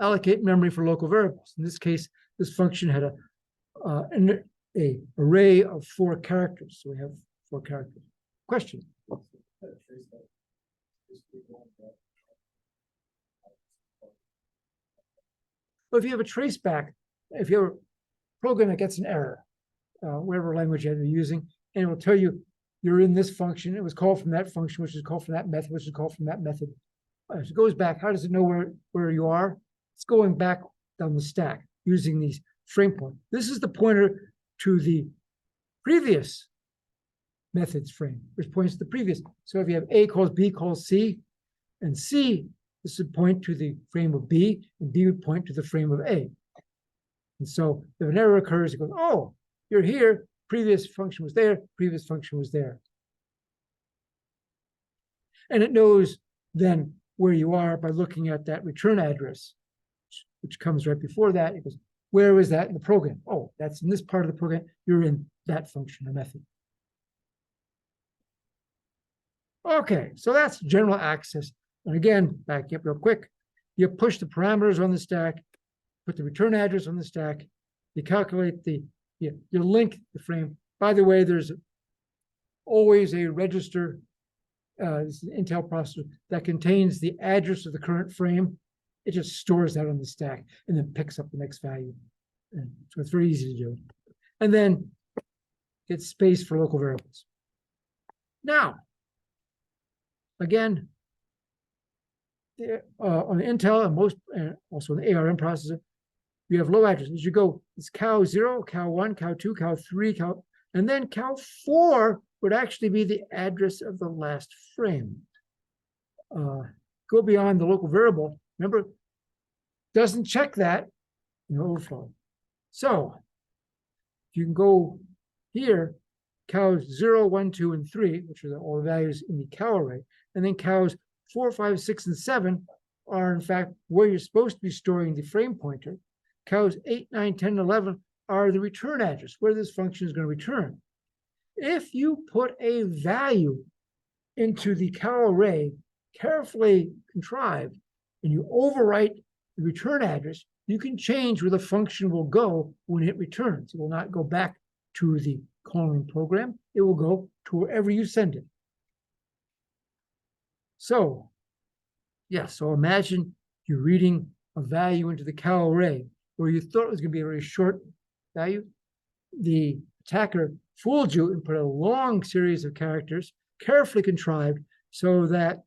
allocate memory for local variables. In this case, this function had an array of 4 characters. So we have 4 characters. Question? Well, if you have a trace back, if you have a program that gets an error, whatever language you're using, and it will tell you you're in this function, it was called from that function, which is called from that method, which is called from that method. As it goes back, how does it know where you are? It's going back down the stack using these frame points. This is the pointer to the previous method's frame, which points to the previous. So if you have A calls B calls C, and C, this would point to the frame of B, and B would point to the frame of A. And so if an error occurs, it goes, oh, you're here, previous function was there, previous function was there. And it knows then where you are by looking at that return address, which comes right before that. It goes, where is that in the program? Oh, that's in this part of the program. You're in that function or method. Okay, so that's general access. And again, back up real quick. You push the parameters on the stack, put the return address on the stack, you calculate you link the frame. By the way, there's always a register, this is an Intel processor, that contains the address of the current frame. It just stores that on the stack and then picks up the next value. And so it's very easy to do. And then get space for local variables. Now, again, on the Intel and most, also on the ARM processor, you have low addresses. You go, it's cow 0, cow 1, cow 2, cow 3, cow, and then cow 4 would actually be the address of the last frame. go beyond the local variable, remember, doesn't check that in overflow. So you can go here, cows 0, 1, 2, and 3, which are all the values in the cow array, and then cows 4, 5, 6, and 7 are in fact where you're supposed to be storing the frame pointer. Cows 8, 9, 10, and 11 are the return address, where this function is going to return. If you put a value into the cow array, carefully contrived, and you overwrite the return address, you can change where the function will go when it returns. It will not go back to the calling program. It will go to wherever you send it. So, yes, so imagine you're reading a value into the cow array where you thought it was going to be a very short value. The attacker fooled you and put a long series of characters, carefully contrived, so that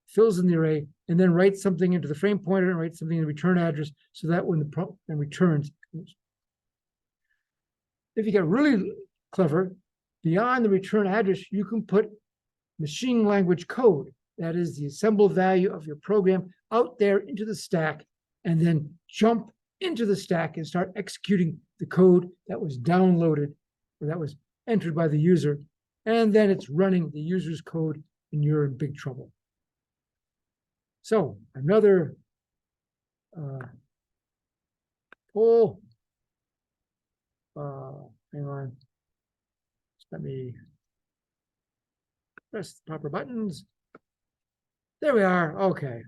fills in the array, and then writes something into the frame pointer and writes something in the return address, so that when the program returns. If you get really clever, beyond the return address, you can put machine language code, that is the assembled value of your program, out there into the stack, and then jump into the stack and start executing the code that was downloaded or that was entered by the user. And then it's running the user's code, and you're in big trouble. So another poll. Hang on. Just let me press the proper buttons. There we are. Okay.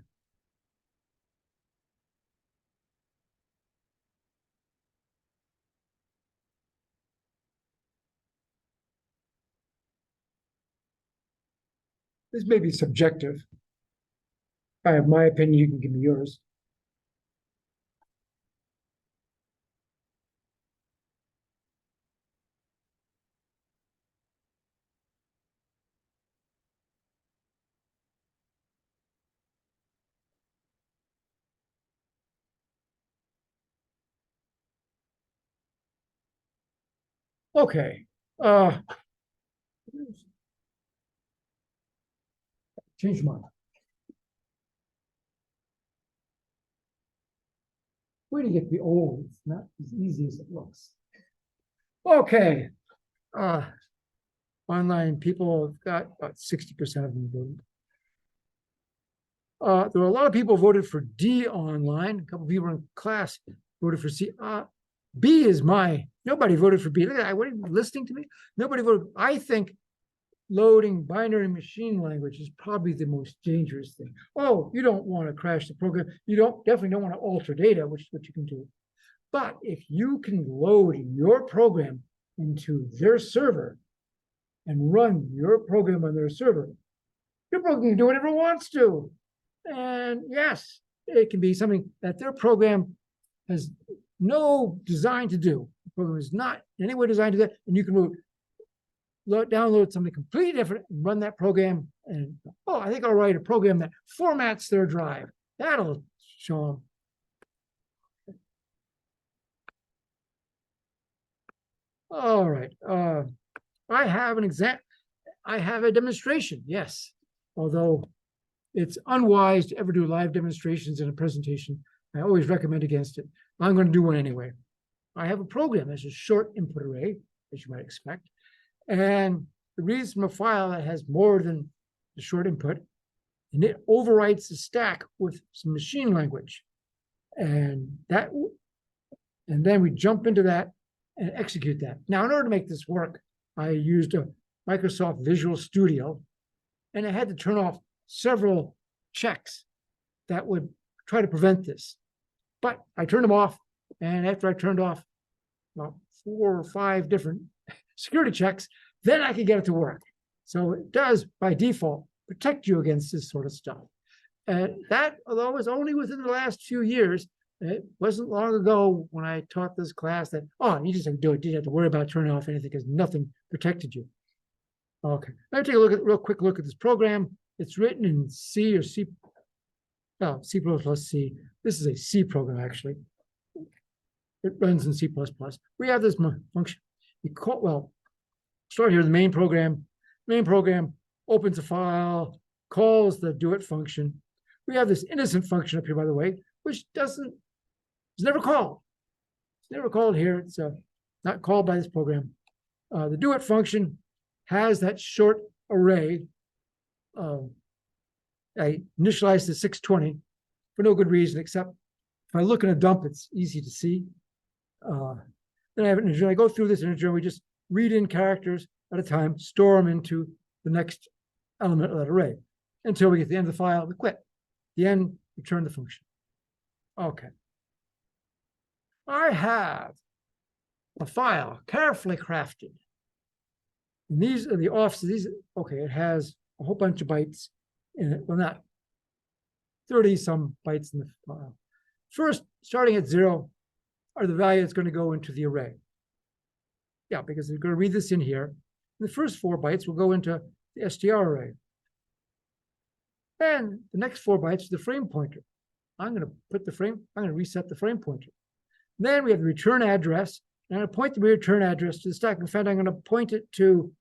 This may be subjective. If I have my opinion, you can give me yours. Okay. Change mine. Way to get the old. It's not as easy as it looks. Okay. Online people have got about 60% of them voted. There were a lot of people voted for D online. A couple of people in class voted for C. B is nobody voted for B. Look at that. What are you listening to me? Nobody voted. I think loading binary machine language is probably the most dangerous thing. Oh, you don't want to crash the program. You definitely don't want to alter data, which is what you can do. But if you can load your program into their server and run your program on their server, your program can do whatever it wants to. And yes, it can be something that their program has no design to do. The program is not in any way designed to do that, and you can download something completely different and run that program. And I think I'll write a program that formats their drive. That'll show them. All right. I have an example. I have a demonstration. Yes, although it's unwise to ever do live demonstrations in a presentation. I always recommend against it. I'm going to do one anyway. I have a program that's a short input array, as you might expect. And it reads from a file that has more than the short input, and it overwrites the stack with some machine language. And then we jump into that and execute that. Now, in order to make this work, I used a Microsoft Visual Studio, and I had to turn off several checks that would try to prevent this. But I turned them off, and after I turned off about 4 or 5 different security checks, then I could get it to work. So it does, by default, protect you against this sort of stuff. And that, although it was only within the last few years, it wasn't long ago when I taught this class that, you just have to do it. You didn't have to worry about turning off anything because nothing protected you. Okay, let me take a real quick look at this program. It's written in C or C++. C++ C. This is a C program, actually. It runs in C++. We have this function. Start here, the main program. Main program opens a file, calls the do it function. We have this innocent function up here, by the way, which it's never called. It's never called here. It's not called by this program. The do it function has that short array. I initialized the 620 for no good reason, except if I look in a dump, it's easy to see. Then I have an integer. I go through this integer. We just read in characters at a time, store them into the next element of that array until we get to the end of the file. We quit. The end, return the function. Okay. I have a file carefully crafted. And these are the offsets. Okay, it has a whole bunch of bytes in it. Well, not 30 some bytes in the file. First, starting at 0 are the values that's going to go into the array. Yeah, because they're going to read this in here. The first 4 bytes will go into the str array. Then the next 4 bytes is the frame pointer. I'm going to reset the frame pointer. Then we have the return address. And I'm going to point the return address to the stack. In fact, I'm going to point it to,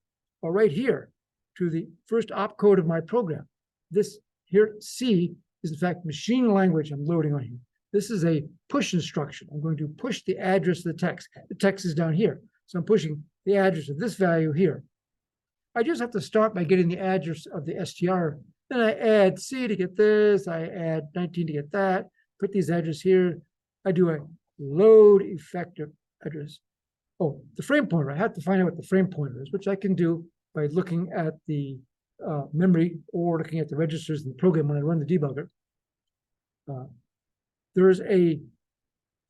right here, to the first opcode of my program. This here, C, is in fact machine language I'm loading on here. This is a push instruction. I'm going to push the address of the text. The text is down here. So I'm pushing the address of this value here. I just have to start by getting the address of the str. Then I add C to get this. I add 19 to get that. Put these addresses here. I do a load effective address. Oh, the frame pointer. I have to find out what the frame pointer is, which I can do by looking at the memory or looking at the registers in the program when I run the debugger. There's a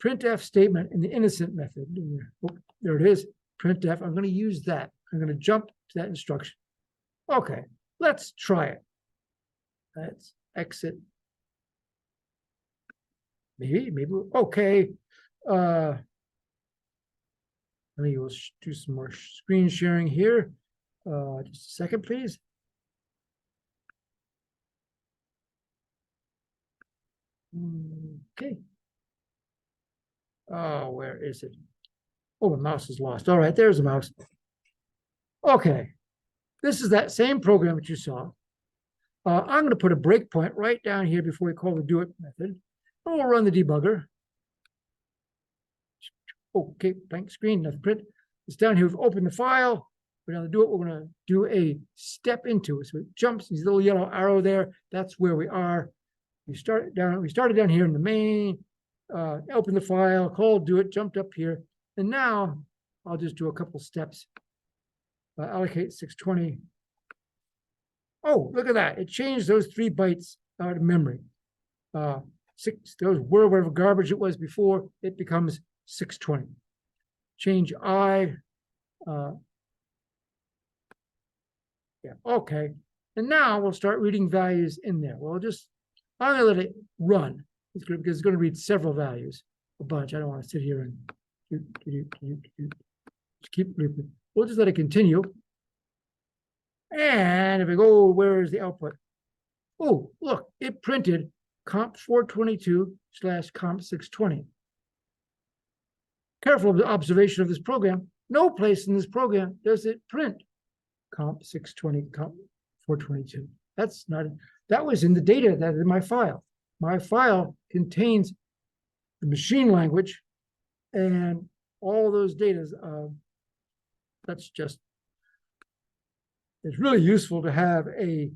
printf statement in the innocent method. Oh, there it is, printf. I'm going to use that. I'm going to jump to that instruction. Okay, let's try it. Let's exit. Maybe, okay. Let me do some more screen sharing here. Just a second, please. Okay. Oh, where is it? Oh, the mouse is lost. All right, there's the mouse. Okay. This is that same program that you saw. I'm going to put a breakpoint right down here before we call the do it method. And we'll run the debugger. Okay, blank screen, enough print. It's down here. We've opened the file. We're going to do it. We're going to do a step into it. So it jumps, these little yellow arrow there. That's where we are. We started down here in the main, open the file, call, do it, jumped up here. And now I'll just do a couple steps. Allocate 620. Oh, look at that. It changed those 3 bytes out of memory. Those were whatever garbage it was before, it becomes 620. Change I. Yeah, okay. And now we'll start reading values in there. I'm going to let it run. It's good because it's going to read several values, a bunch. I don't want to sit here and just keep reading. We'll just let it continue. And if we go, where is the output? Oh, look, it printed comp 422 / comp 620. Careful observation of this program. No place in this program does it print comp 620, comp 422. That was in the data that is in my file. My file contains the machine language and all those data. It's really useful to have a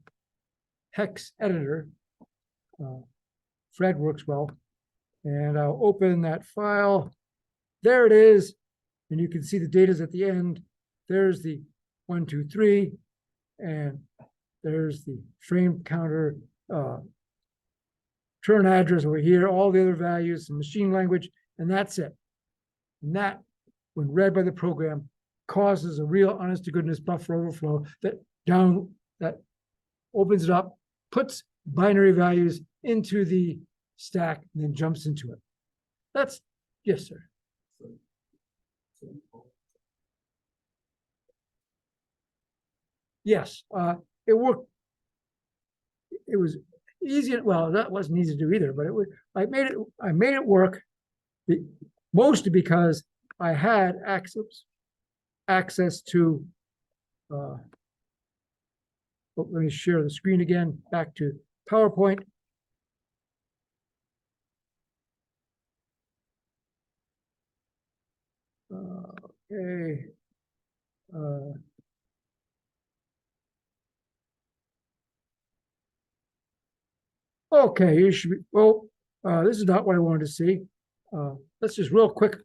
hex editor. Fred works well. And I'll open that file. There it is. And you can see the data's at the end. There's the 1, 2, 3. And there's the frame counter, turn address over here, all the other values, the machine language, and that's it. And that, when read by the program, causes a real honest to goodness buffer overflow that opens it up, puts binary values into the stack, and then jumps into it. Yes, sir. Yes, it worked. It was easy. Well, that wasn't easy to do either, but I made it work mostly because I had access to Oh, let me share the screen again, back to PowerPoint. Okay. Okay, you should be, well, this is not what I wanted to see. Let's just real quick.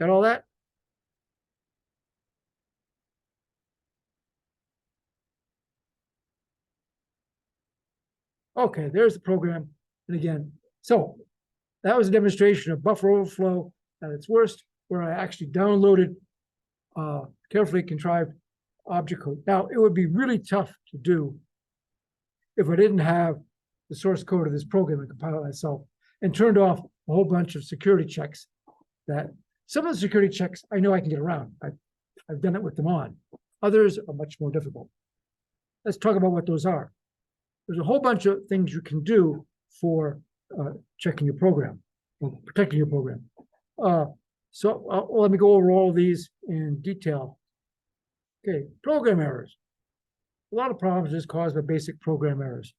Got all that? Okay, there's the program. And again, so that was a demonstration of buffer overflow at its worst, where I actually downloaded carefully contrived object code. Now, it would be really tough to do if I didn't have the source code of this program and compile it myself and turned off a whole bunch of security checks that some of the security checks I know I can get around. I've done it with them on. Others are much more difficult. Let's talk about what those are. There's a whole bunch of things you can do for checking your program, or protecting your program. Let me go over all of these in detail. Okay, program errors. A lot of problems is caused by basic program errors.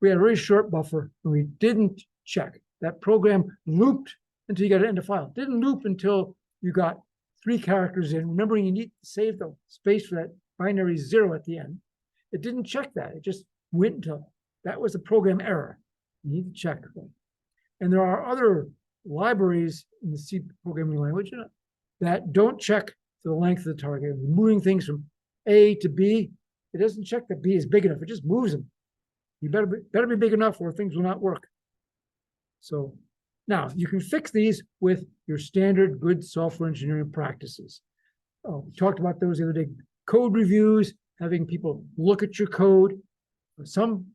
We had a very short buffer and we didn't check. That program looped until you got to end a file. Didn't loop until you got 3 characters in. Remembering you need to save the space for that binary 0 at the end. It didn't check that. It just went until that was a program error. You need to check them. And there are other libraries in the C programming language that don't check the length of the target. Moving things from A to B, it doesn't check that B is big enough. It just moves them. You better be big enough or things will not work. So now you can fix these with your standard good software engineering practices. We talked about those the other day. Code reviews, having people look at your code. Some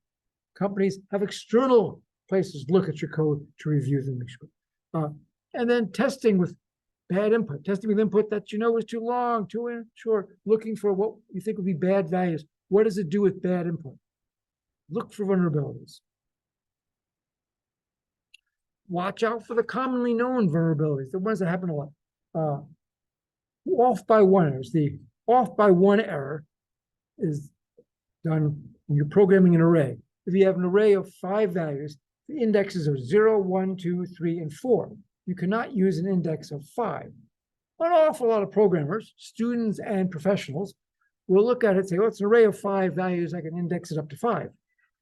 companies have external places look at your code to review them. And then testing with bad input, testing with input that you know is too long, too short, looking for what you think would be bad values. What does it do with bad input? Look for vulnerabilities. Watch out for the commonly known vulnerabilities, the ones that happen a lot. Off by one errors. The off by one error is done when you're programming an array. If you have an array of 5 values, the indexes are 0, 1, 2, 3, and 4. You cannot use an index of 5. An awful lot of programmers, students and professionals, will look at it and say, oh, it's an array of 5 values. I can index it up to 5.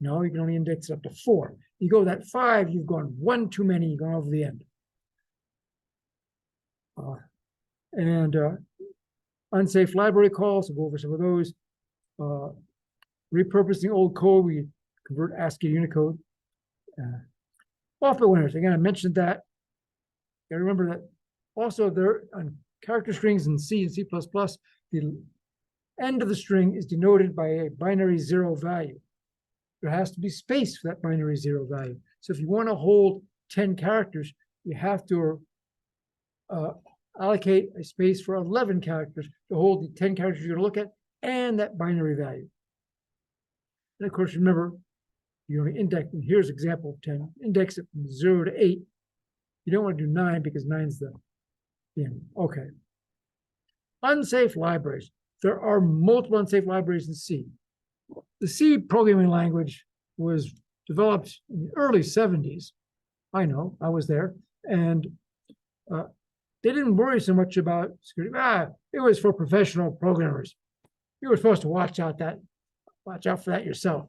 No, you can only index it up to 4. You go that 5, you've gone 1 too many, you've gone over the end. Unsafe library calls, we'll go over some of those. Repurposing old code, we convert ASCII to Unicode. Off by winners, again, I mentioned that. You gotta remember that also there on character strings in C and C++, the end of the string is denoted by a binary 0 value. There has to be space for that binary 0 value. So if you want to hold 10 characters, you have to allocate a space for 11 characters to hold the 10 characters you're going to look at and that binary value. And of course, remember, you're going to index, and here's an example of 10, index it from 0 to 8. You don't want to do 9 because 9's the end. Okay. Unsafe libraries. There are multiple unsafe libraries in C. The C programming language was developed in the early 70s. I know, I was there. And they didn't worry so much about security. It was for professional programmers. You were supposed to watch out for that yourself.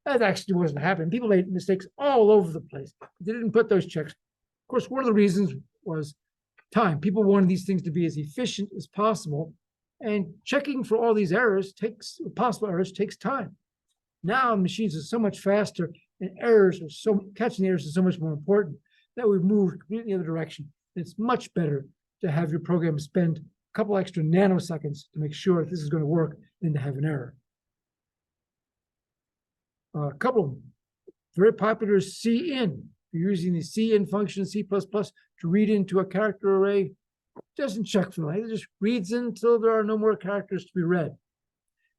That actually wasn't happening. People made mistakes all over the place. They didn't put those checks. Of course, one of the reasons was time. People wanted these things to be as efficient as possible. And checking for all these errors possible errors takes time. Now machines are so much faster and catching the errors is so much more important that we've moved completely the other direction. It's much better to have your program spend a couple extra nanoseconds to make sure that this is going to work than to have an error. A couple of them. Very popular is cin. You're using the cin function in C++ to read into a character array. It doesn't check for that. It just reads until there are no more characters to be read.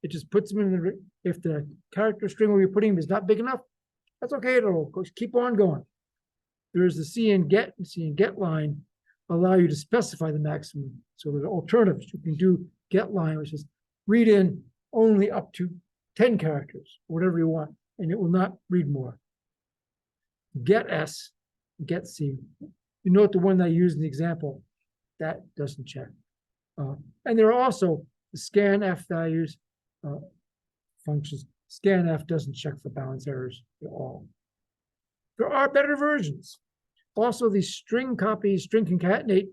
It just puts them in if the character string where you're putting them is not big enough, that's okay. It'll keep on going. There's the cin get and cin get line allow you to specify the maximum. So there's alternatives. You can do get line, which is read in only up to 10 characters, whatever you want, and it will not read more. Get S, get C. You note the one that I used in the example, that doesn't check. And there are also the scanf values functions. Scanf doesn't check for balance errors at all. There are better versions. Also, the string copy, string concatenate,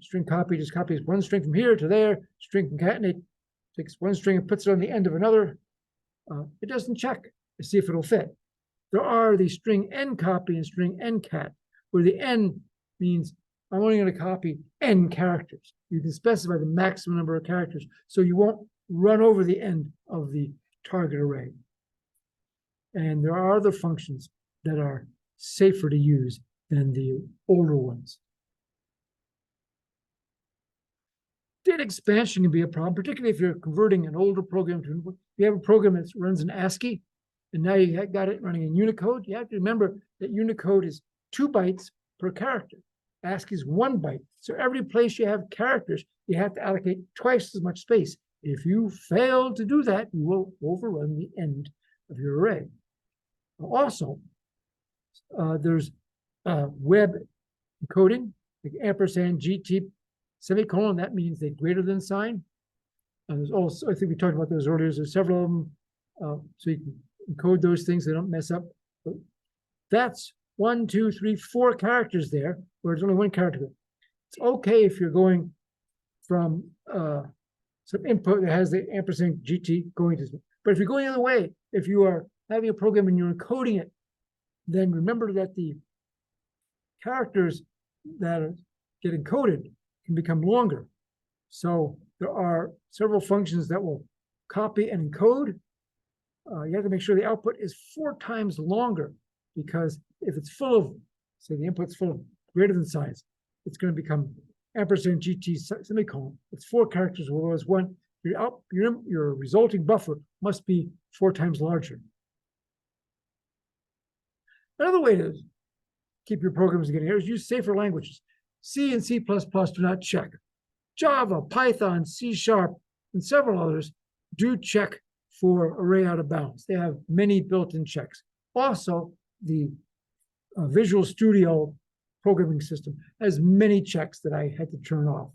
string copy just copies one string from here to there. String concatenate takes one string and puts it on the end of another. It doesn't check to see if it'll fit. There are the string n copy and string ncat, where the n means I'm only going to copy n characters. You can specify the maximum number of characters, so you won't run over the end of the target array. And there are other functions that are safer to use than the older ones. Data expansion can be a problem, particularly if you're converting an older program to, you have a program that runs in ASCII, and now you got it running in Unicode. You have to remember that Unicode is 2 bytes per character. ASCII is 1 byte. So every place you have characters, you have to allocate twice as much space. If you fail to do that, you will overrun the end of your array. Also, there's web encoding, like ampersand GT semicolon. That means the greater than sign. And there's also, I think we talked about those earlier. There's several of them, so you can encode those things. They don't mess up. But that's 1, 2, 3, 4 characters there, where it's only 1 character. It's okay if you're going from some input that has the ampersand GT going to, but if you're going the other way, if you are having a program and you're encoding it, then remember that the characters that get encoded can become longer. So there are several functions that will copy and encode. You have to make sure the output is 4 times longer, because if it's full of, say the input's full of greater than signs, it's going to become ampersand GT semicolon. It's 4 characters, whereas 1, your resulting buffer must be 4 times larger. Another way to keep your programs getting here is use safer languages. C and C++ do not check. Java, Python, C#, and several others do check for array out of bounds. They have many built-in checks. Also, the Visual Studio programming system has many checks that I had to turn off.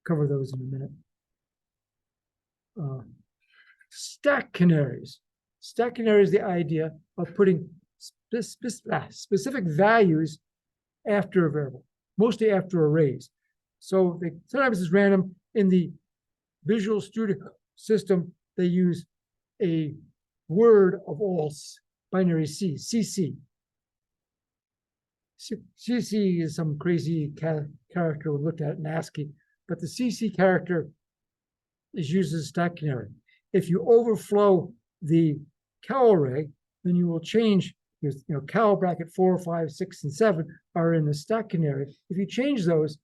Cover those in a minute. Stack canaries. Stack canary is the idea of putting specific values after a variable, mostly after arrays. So sometimes it's random. In the Visual Studio system, they use a word of all binary C, CC. CC is some crazy character we looked at in ASCII, but the CC character is used as a stack canary. If you overflow the cal array, then you will change, cal bracket 4, 5, 6, and 7 are in the stack canary. If you change those,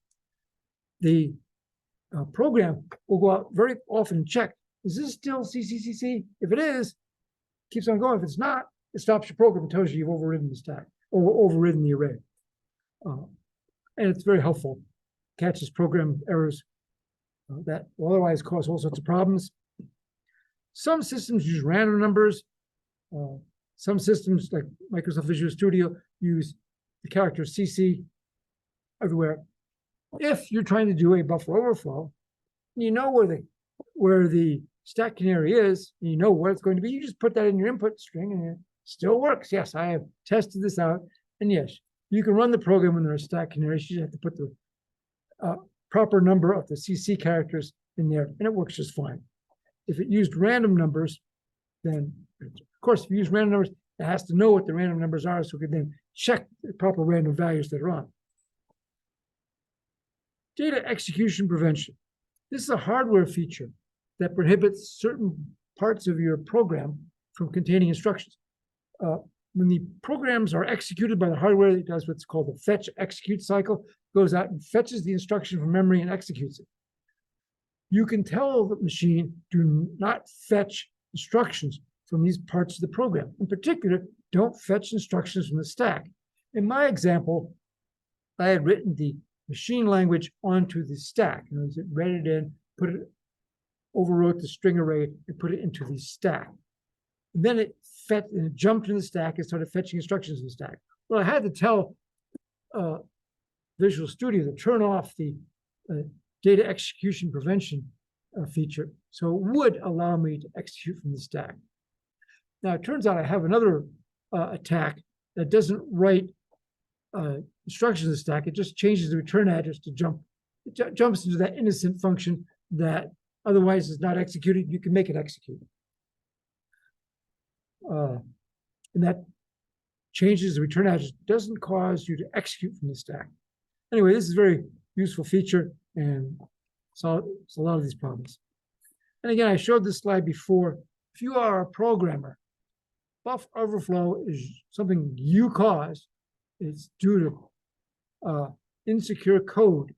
the program will go out very often and check, is this still CCCC? If it is, it keeps on going. If it's not, it stops your program and tells you you've overridden the stack or overridden the array. And it's very helpful. Catches program errors that will otherwise cause all sorts of problems. Some systems use random numbers. Some systems, like Microsoft Visual Studio, use the character CC everywhere. If you're trying to do a buffer overflow, you know where the stack canary is, and you know what it's going to be, you just put that in your input string and it still works. Yes, I have tested this out. And yes, you can run the program when there are stack canaries. You just have to put the proper number of the CC characters in there, and it works just fine. If it used random numbers, then, of course, if you use random numbers, it has to know what the random numbers are, so it can then check the proper random values that are on. Data execution prevention. This is a hardware feature that prohibits certain parts of your program from containing instructions. When the programs are executed by the hardware, it does what's called the fetch execute cycle, goes out and fetches the instruction from memory and executes it. You can tell the machine, do not fetch instructions from these parts of the program. In particular, don't fetch instructions from the stack. In my example, I had written the machine language onto the stack. And as it read it in, put it overwrote the string array and put it into the stack. And then it jumped in the stack and started fetching instructions in the stack. Well, I had to tell Visual Studio to turn off the data execution prevention feature, so it would allow me to execute from the stack. Now, it turns out I have another attack that doesn't write instructions in the stack. It just changes the return address to jump. It jumps into that innocent function that otherwise is not executed. You can make it execute. And that changes the return address, doesn't cause you to execute from the stack. Anyway, this is a very useful feature and solves a lot of these problems. And again, I showed this slide before. If you are a programmer, buff overflow is something you caused. It's due to insecure code.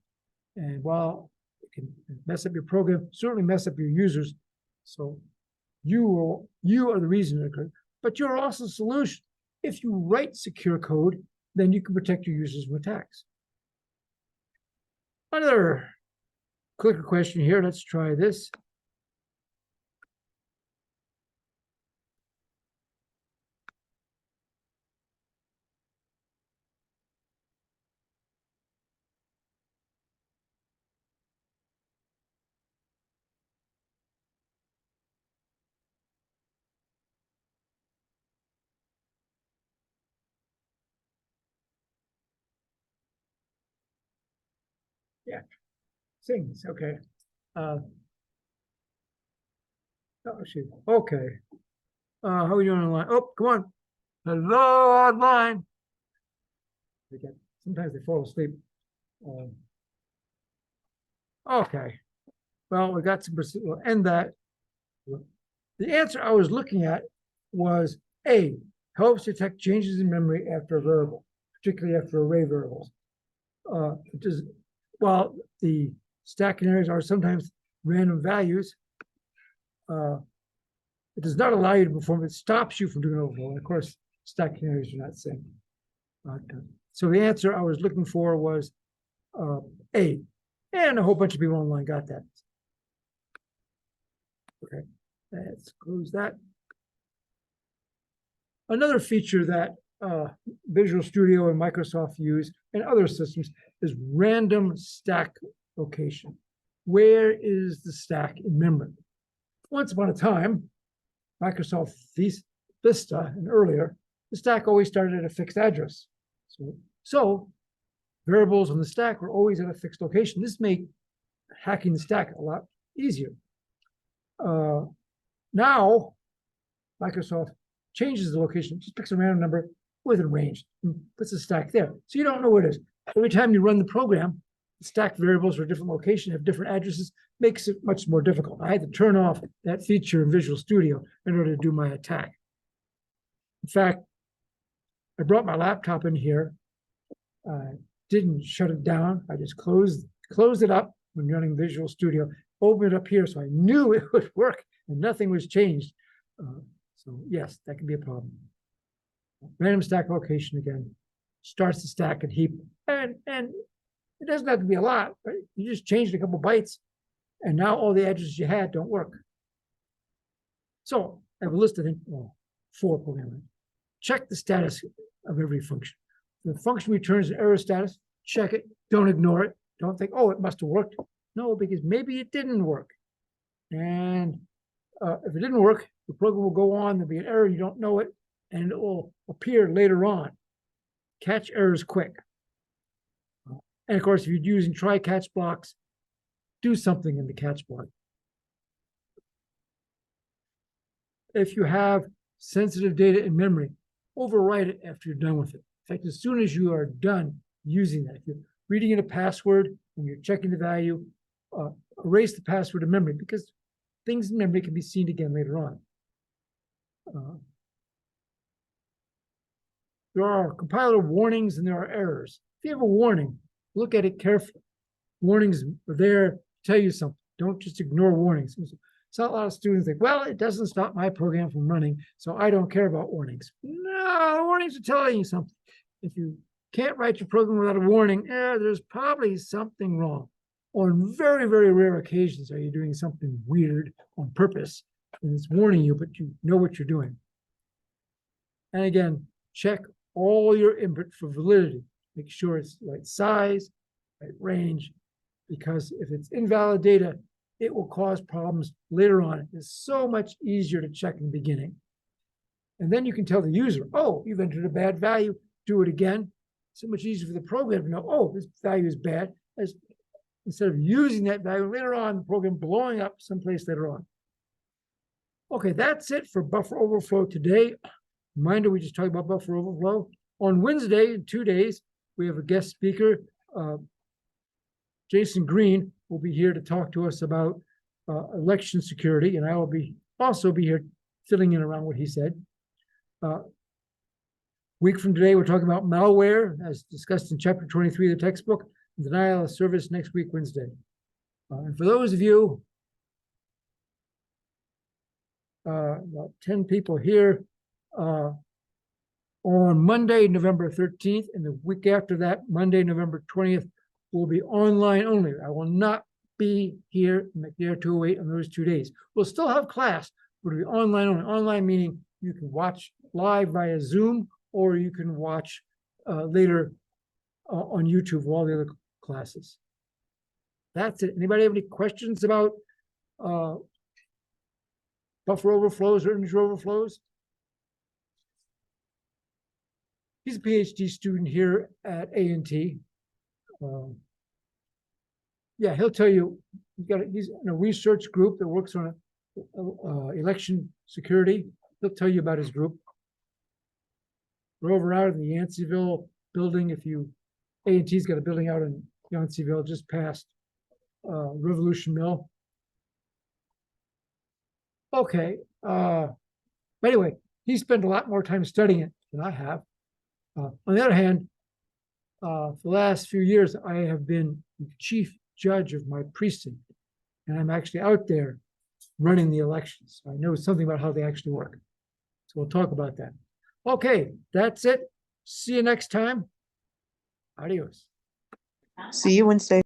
And while it can mess up your program, certainly mess up your users. So you are the reason it occurred. But you're also the solution. If you write secure code, then you can protect your users from attacks. Another clicker question here. Let's try this. Yeah, things, okay. Oh, shoot. Okay. How are we doing online? Oh, come on. Hello, online. Sometimes they fall asleep. Okay. Well, we got some, we'll end that. The answer I was looking at was A, helps detect changes in memory after a variable, particularly after array variables. While the stack canaries are sometimes random values, it does not allow you to perform. It stops you from doing overflow. And of course, stack canaries are not the same. So the answer I was looking for was A, and a whole bunch of people online got that. Okay, let's close that. Another feature that Visual Studio and Microsoft use and other systems is random stack location. Where is the stack in memory? Once upon a time, Microsoft Vista and earlier, the stack always started at a fixed address. So variables on the stack were always at a fixed location. This made hacking the stack a lot easier. Now, Microsoft changes the location, just picks a random number with a range and puts a stack there. So you don't know what it is. Every time you run the program, the stack variables for a different location have different addresses, makes it much more difficult. I had to turn off that feature in Visual Studio in order to do my attack. In fact, I brought my laptop in here, didn't shut it down. I just closed it up when running Visual Studio, opened it up here so I knew it would work and nothing was changed. So yes, that can be a problem. Random stack location again, starts the stack and heap, and it doesn't have to be a lot, right? You just changed a couple bytes, and now all the addresses you had don't work. So I have a list of 4 programming. Check the status of every function. If the function returns an error status, check it, don't ignore it. Don't think, oh, it must have worked. No, because maybe it didn't work. And if it didn't work, the program will go on, there'll be an error, you don't know it, and it will appear later on. Catch errors quick. And of course, if you're using try-catch blocks, do something in the catch block. If you have sensitive data in memory, overwrite it after you're done with it. In fact, as soon as you are done using that, if you're reading in a password and you're checking the value, erase the password in memory because things in memory can be seen again later on. There are compiler warnings and there are errors. If you have a warning, look at it carefully. Warnings are there to tell you something. Don't just ignore warnings. So a lot of students think, well, it doesn't stop my program from running, so I don't care about warnings. No, warnings are telling you something. If you can't write your program without a warning, there's probably something wrong. On very, very rare occasions are you doing something weird on purpose, and it's warning you, but you know what you're doing. And again, check all your input for validity. Make sure it's the right size, right range, because if it's invalid data, it will cause problems later on. It's so much easier to check in the beginning. And then you can tell the user, oh, you've entered a bad value, do it again. So much easier for the program to know, oh, this value is bad, as instead of using that value later on, the program blowing up someplace later on. Okay, that's it for buffer overflow today. Reminder, we just talked about buffer overflow. On Wednesday, in 2 days, we have a guest speaker. Jason Green will be here to talk to us about election security, and I will also be here filling in around what he said. Week from today, we're talking about malware, as discussed in chapter 23 of the textbook, and denial of service next week, Wednesday. And for those of you, about 10 people here, on Monday, November 13th, and the week after that, Monday, November 20th, will be online only. I will not be here in McNair 208 on those 2 days. We'll still have class, but it'll be online only. Online meaning you can watch live via Zoom, or you can watch later on YouTube for all the other classes. That's it. Anybody have any questions about buffer overflows or integer overflows? He's a PhD student here at A&T. Yeah, he'll tell you, he's in a research group that works on election security. He'll tell you about his group. We're over out in the Yanceyville building. A&T's got a building out in Yanceyville, just past Revolution Mill. Okay. Anyway, he spent a lot more time studying it than I have. On the other hand, for the last few years, I have been the chief judge of my precinct, and I'm actually out there running the elections. I know something about how they actually work. So we'll talk about that. Okay, that's it. See you next time. Adios.
See you Wednesday.